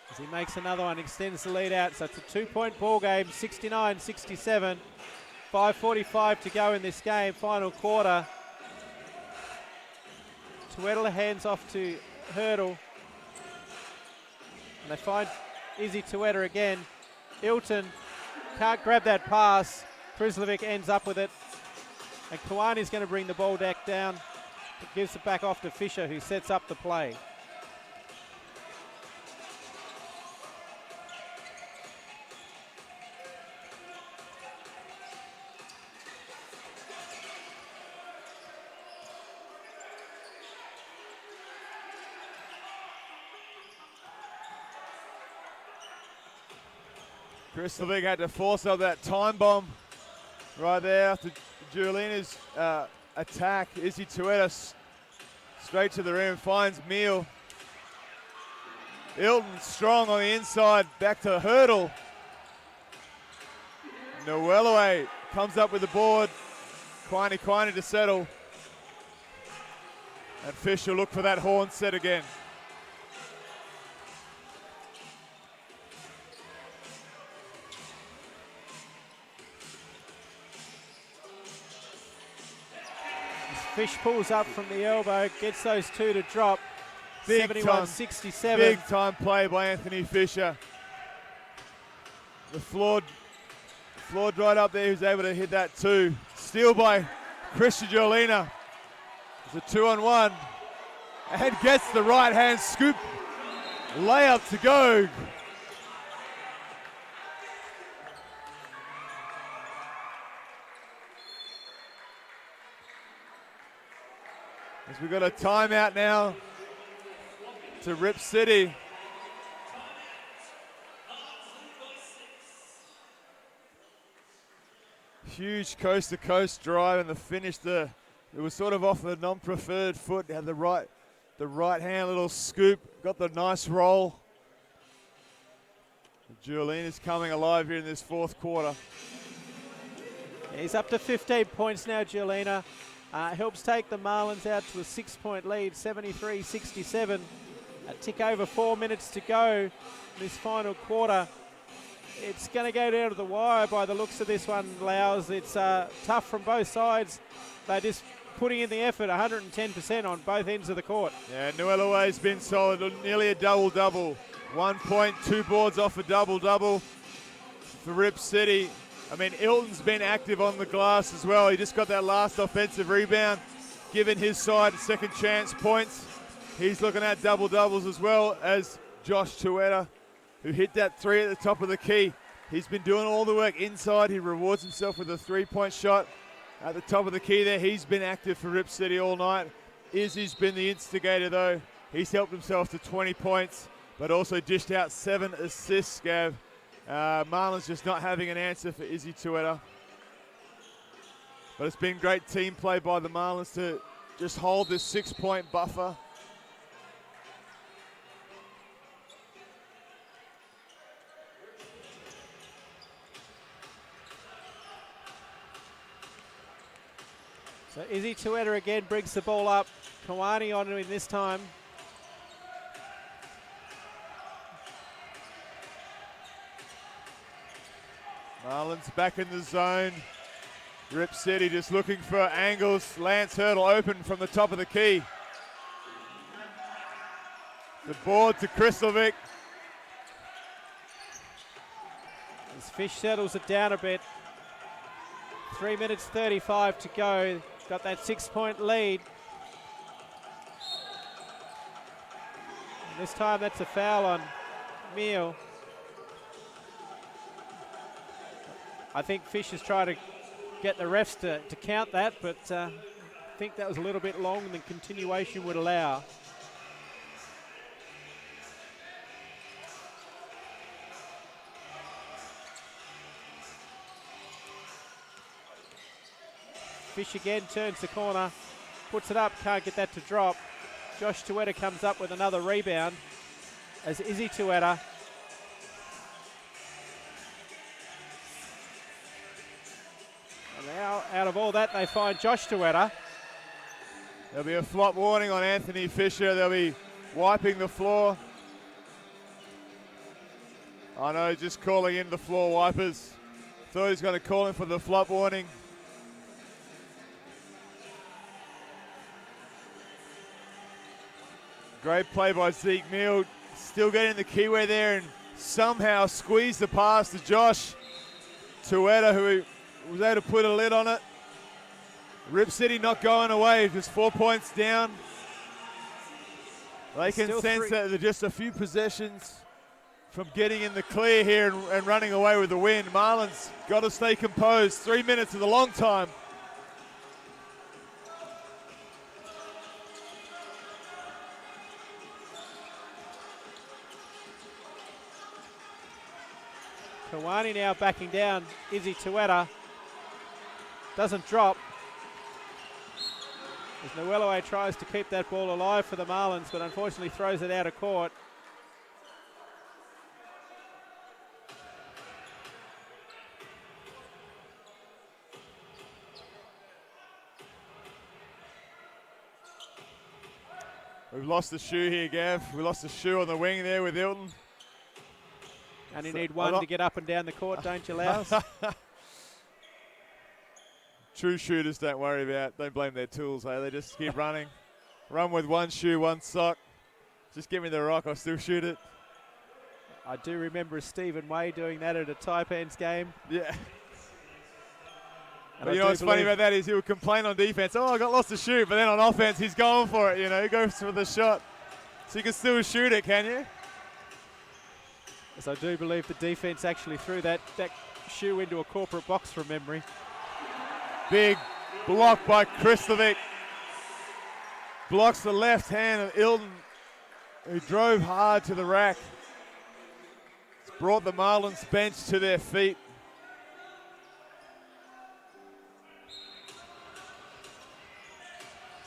As he makes another one, extends the lead out. So it's a 2-point ball game, 69-67. 5:45 to go in this game, final quarter. Tueta hands off to Hurdle. And they find Izzy Tueta again. Hilton can't grab that pass. Krislovic ends up with it. And Kawani's going to bring the ball back down. It gives it back off to Fisher, who sets up the play. Krislovic had to force up that time bomb right there after Julina's attack. Izzy Tueta straight to the rim, finds Meal. Hilton strong on the inside, back to Hurdle. Noelaway comes up with the board. Quiney to settle. And Fish will look for that horn set again. Fish pulls up from the elbow, gets those two to drop. 71-67. Big time play by Anthony Fisher. The floored right up there, he was able to hit that too. Steal by Christian Jolina. It's a 2-on-1. And gets the right hand scoop. Layup to go. As we've got a timeout now to Rip City. Huge coast-to-coast drive, and the finish it was sort of off the non-preferred foot. Had the right hand little scoop, got the nice roll. Jolina's coming alive here in this fourth quarter. He's up to 15 points now, Jolina. Helps take the Marlins out to a 6-point lead, 73-67. A tick over 4 minutes to go in this final quarter. It's going to go down to the wire by the looks of this one, Lowes. It's tough from both sides. They're just putting in the effort, 110% on both ends of the court. Yeah, Noelaway's been solid, nearly a double-double. 1 point, 2 boards off a double-double for Rip City. I mean, Ilton's been active on the glass as well. He just got that last offensive rebound, giving his side second chance points. He's looking at double-doubles as well as Josh Tueta, who hit that three at the top of the key. He's been doing all the work inside. He rewards himself with a three-point shot at the top of the key there. He's been active for Rip City all night. Izzy's been the instigator, though. He's helped himself to 20 points, but also dished out 7 assists, Gav. Marlins just not having an answer for Izzy Tueta. But it's been great team play by the Marlins to just hold this 6-point buffer. So Izzy Tueta again brings the ball up. Kawani on him this time. Marlins back in the zone. Rip City just looking for angles. Lance Hurdle open from the top of the key. The board to Kristlevic. As Fish settles it down a bit. 3 minutes 35 to go. Got that 6-point lead. And this time that's a foul on Meal. I think Fish is trying to get the refs to count that, but I think that was a little bit longer than continuation would allow. Fish again turns the corner, puts it up, can't get that to drop. Josh Tueta comes up with another rebound as Izzy Tueta. And now, out of all that, they find Josh Tueta. There'll be a flop warning on Anthony Fisher. They'll be wiping the floor. I know, just calling in the floor wipers. Thought he was going to call him for the flop warning. Great play by Zeke Meal. Still getting the keyway there and somehow squeezed the pass to Josh Tueta, who was able to put a lid on it. Rip City not going away, just 4 points down. They can Still sense that they're just a few possessions from getting in the clear here and running away with the win. Marlins got to stay composed. 3 minutes is a long time. Kawani now backing down. Izzy Tueta doesn't drop. As Noelaway tries to keep that ball alive for the Marlins, but unfortunately throws it out of court. We've lost the shoe here, Gav. We lost the shoe on the wing there with Hilton. And you need one to get up and down the court, don't you, Lowes? True shooters don't blame their tools, hey? They just keep running. Run with one shoe, one sock. Just give me the rock, I'll still shoot it. I do remember Stephen Way doing that at a Taipans game. Yeah. And But you know what's funny about that is he would complain on defense, oh, I got lost to shoot, but then on offense, he's going for it, you know, he goes for the shot. So you can still shoot it, can you? Yes, I do believe the defense actually threw that shoe into a corporate box from memory. Big block by Kristovic. Blocks the left hand of Ilton, who drove hard to the rack. It's brought the Marlins bench to their feet.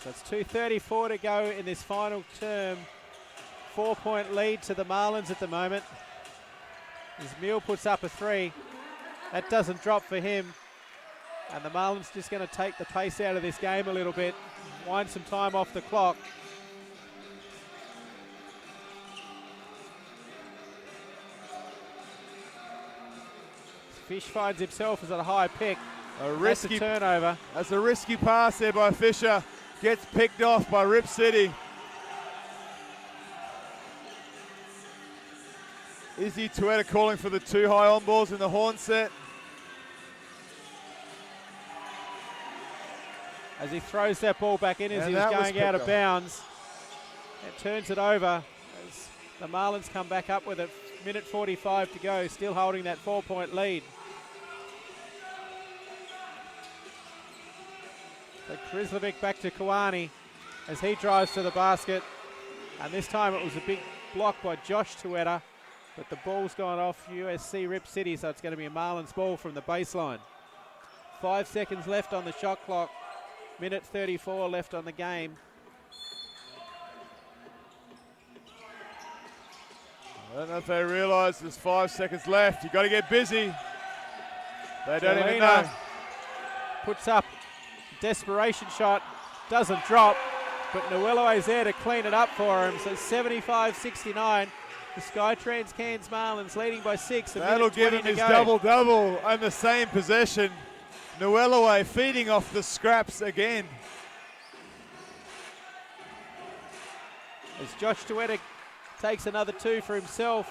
So it's 2:34 to go in this final term. 4-point lead to the Marlins at the moment. As Meal puts up a three. That doesn't drop for him. And the Marlins just going to take the pace out of this game a little bit. Wind some time off the clock. Fish finds himself as a high pick. A risky turnover. That's a risky pass there by Fisher. Gets picked off by Rip City. Izzy Tueta calling for the two high on balls in the horn set. As he throws that ball back in as And he was that was going out of picked bounds. It turns it over as the Marlins come back up with a minute 45 to go, still holding that 4-point lead. So Kristovic back to Kawani as he drives to the basket. And this time it was a big block by Josh Tueta, but the ball's gone off USC Rip City, so it's going to be a Marlins ball from the baseline. 5 seconds left on the shot clock. Minute 34 left on the game. I don't know if they realise there's 5 seconds left. You've got to get busy. They don't even know. Puts up a desperation shot. Doesn't drop, but Nwello's there to clean it up for him. So 75-69. The Skytrans Cairns Marlins leading by 6. That'll give him his double-double on the same possession. Nwello feeding off the scraps again. As Josh Tueta takes another 2 for himself.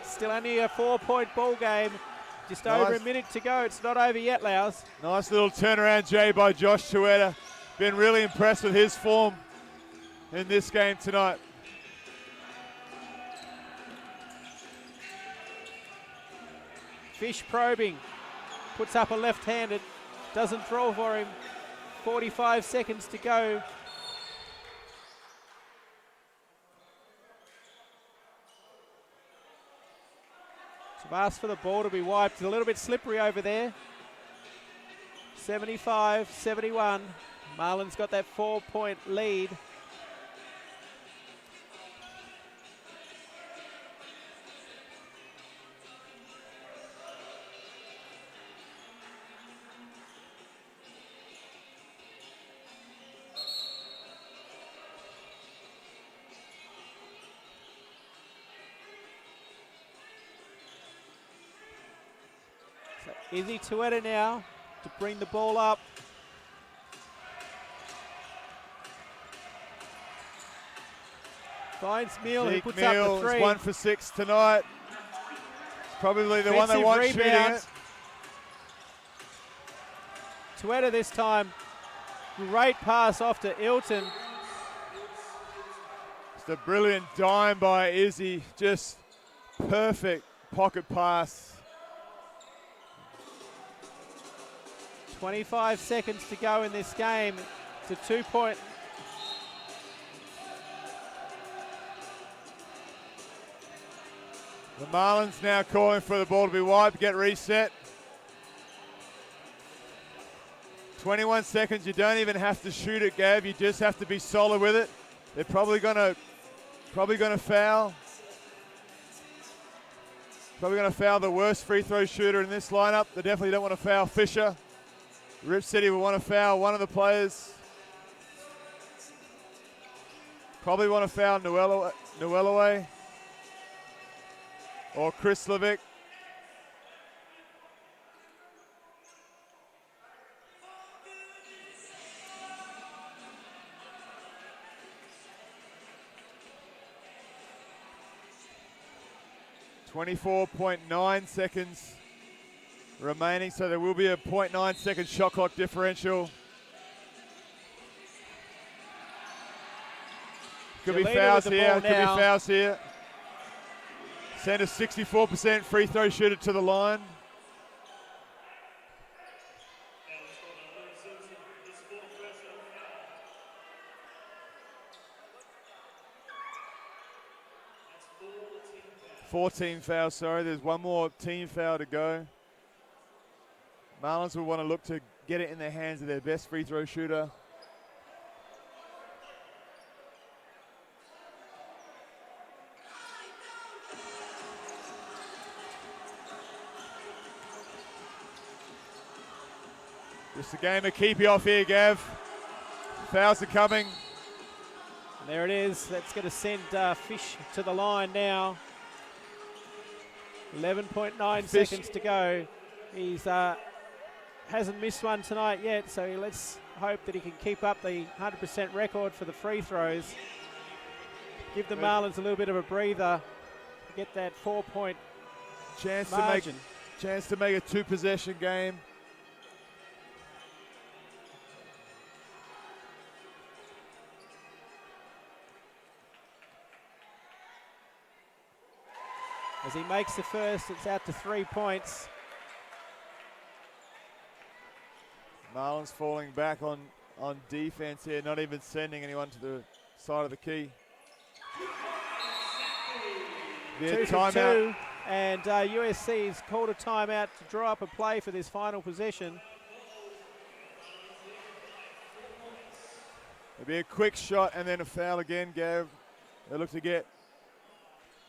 Still only a 4-point ball game. Just over a minute to go. It's not over yet, Lowes. Nice little turnaround, Jay, by Josh Tueta. Been really impressed with his form in this game tonight. Fish probing. Puts up a left-handed. Doesn't throw for him. 45 seconds to go. So asked for the ball to be wiped. It's a little bit slippery over there. 75-71. Marlins got that 4-point lead. Izzy Tueta now to bring the ball up. Finds Meal, who puts up the 3. 1 for 6 tonight. It's probably the one they want shooting it. Tueta this time. Great pass off to Ilton. It's a brilliant dime by Izzy. Just perfect pocket pass. 25 seconds to go in this game. It's a 2-point. The Marlins now calling for the ball to be wiped, get reset. 21 seconds, you don't even have to shoot it, Gav. You just have to be solid with it. They're probably gonna foul. Probably gonna foul the worst free throw shooter in this lineup. They definitely don't want to foul Fisher. Rip City will want to foul one of the players. Probably want to foul Nuelaway or Krislovic. .9 seconds remaining, so there will be a 0.9 second shot clock differential. Could be fouls here, could be fouls here. Send a 64% free throw shooter to the line. Team fouls, sorry. There's one more team foul to go. Marlins will want to look to get it in the hands of their best free throw shooter. Just a game of keep you off here, Gav. Fouls are coming. And there it is. That's going to send Fish to the line now. 11.9 seconds to go. He's hasn't missed one tonight yet, so let's hope that he can keep up the 100% record for the free throws. Give the Marlins a little bit of a breather to get that 4-point margin. Chance to make a 2-possession game. As he makes the first, it's out to 3 points. Marlins falling back on defense here, not even sending anyone to the side of the key. Two from two, and USC's called a timeout to draw up a play for this final possession. It'll be a quick shot and then a foul again, Gav. They look to get.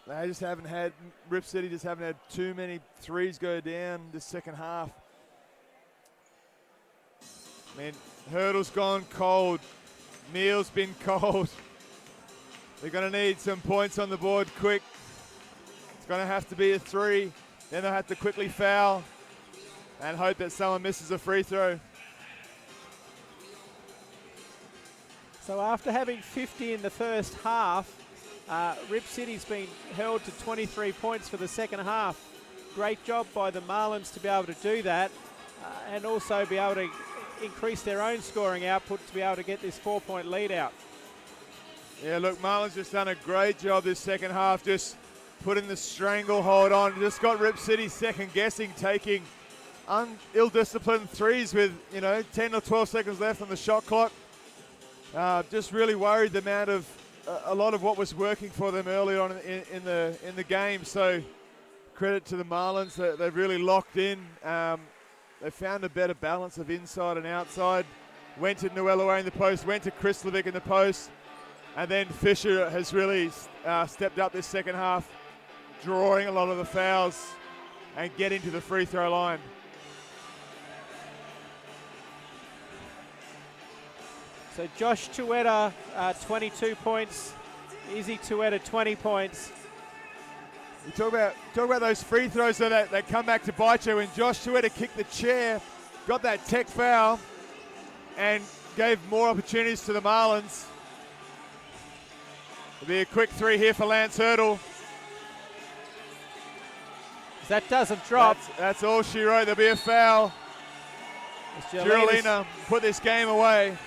They just haven't had, Rip City just haven't had too many threes go down this second half. I mean, Hurdle's gone cold. Neal's been cold. They're going to need some points on the board quick. It's going to have to be a 3. Then they'll have to quickly foul and hope that someone misses a free throw. So after having 50 in the first half, Rip City's been held to 23 points for the second half. Great job by the Marlins to be able to do that and also be able to increase their own scoring output to be able to get this 4-point lead out. Yeah, look, Marlins just done a great job this second half, just putting the stranglehold on. Just got Rip City second guessing, taking ill-disciplined threes with 10 or 12 seconds left on the shot clock. Just really worried the amount of a lot of what was working for them early on in the game. So credit to the Marlins that they've really locked in. They found a better balance of inside and outside. Went to Nuelaway in the post, went to Krislovic in the post, and then Fisher has really stepped up this second half, drawing a lot of the fouls and getting to the free throw line. So Josh Tueta, 22 points. Izzy Tueta, 20 points. You talk about those free throws that come back to bite you. When Josh Tueta kicked the chair, got that tech foul, and gave more opportunities to the Marlins. It'll be a quick 3 here for Lance Hurdle. That doesn't drop. That's all she wrote. There'll be a foul. Girolina put this game away.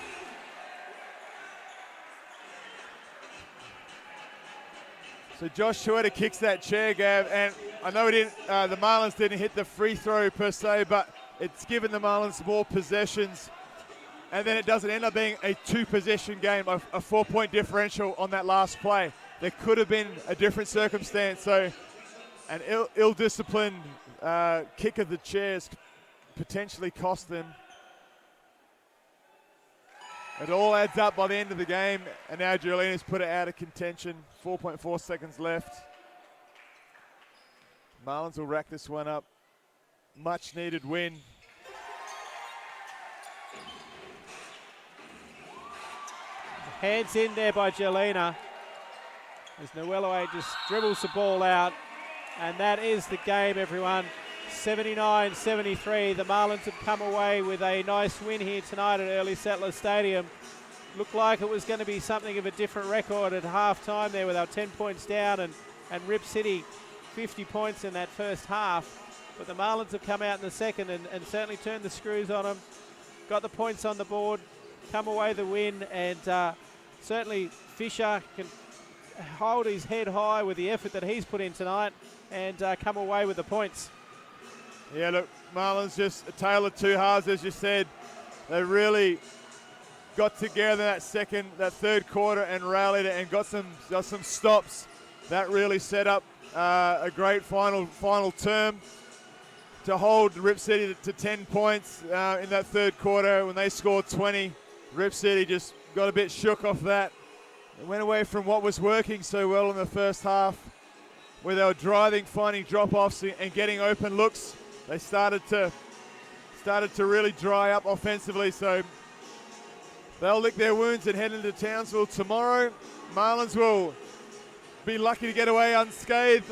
So Josh Tueta kicks that chair, Gav, and I know the Marlins didn't hit the free throw per se, but it's given the Marlins more possessions, and then it doesn't end up being a 2-possession game, a 4-point differential on that last play. There could have been a different circumstance, so an ill-disciplined kick of the chairs potentially cost them. It all adds up by the end of the game, and now Girolina's put it out of contention. 4.4 seconds left. Marlins will rack this one up. Much needed win. Hands in there by Jelena. As Noelaway just dribbles the ball out. And that is the game, everyone. 79-73. The Marlins have come away with a nice win here tonight at Early Settler Stadium. Looked like it was going to be something of a different record at half-time there with our 10 points down and Rip City 50 points in that first half. But the Marlins have come out in the second and certainly turned the screws on them. Got the points on the board, come away the win, and certainly Fisher can hold his head high with the effort that he's put in tonight and come away with the points. Yeah, look, Marlins just a tale of two halves, as you said. They really got together that third quarter and rallied and got some stops. That really set up a great final term to hold Rip City to 10 points in that third quarter. When they scored 20, Rip City just got a bit shook off that. It went away from what was working so well in the first half, where they were driving, finding drop-offs and getting open looks. They started to really dry up offensively, so they'll lick their wounds and head into Townsville tomorrow. Marlins will be lucky to get away unscathed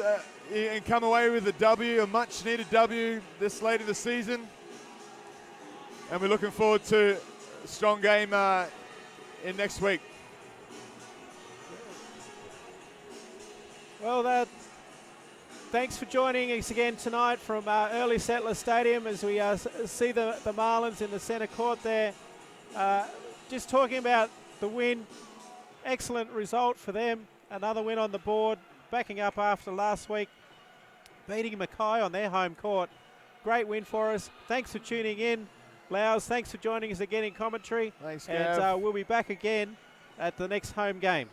and come away with a W, a much-needed W this late in the season. And we're looking forward to a strong game in next week. Well, thanks for joining us again tonight from Early Settler Stadium as we see the Marlins in the centre court there. Just talking about the win. Excellent result for them. Another win on the board, backing up after last week, beating Mackay on their home court. Great win for us. Thanks for tuning in. Lowes, thanks for joining us again in commentary. Thanks, Gav. And we'll be back again at the next home game.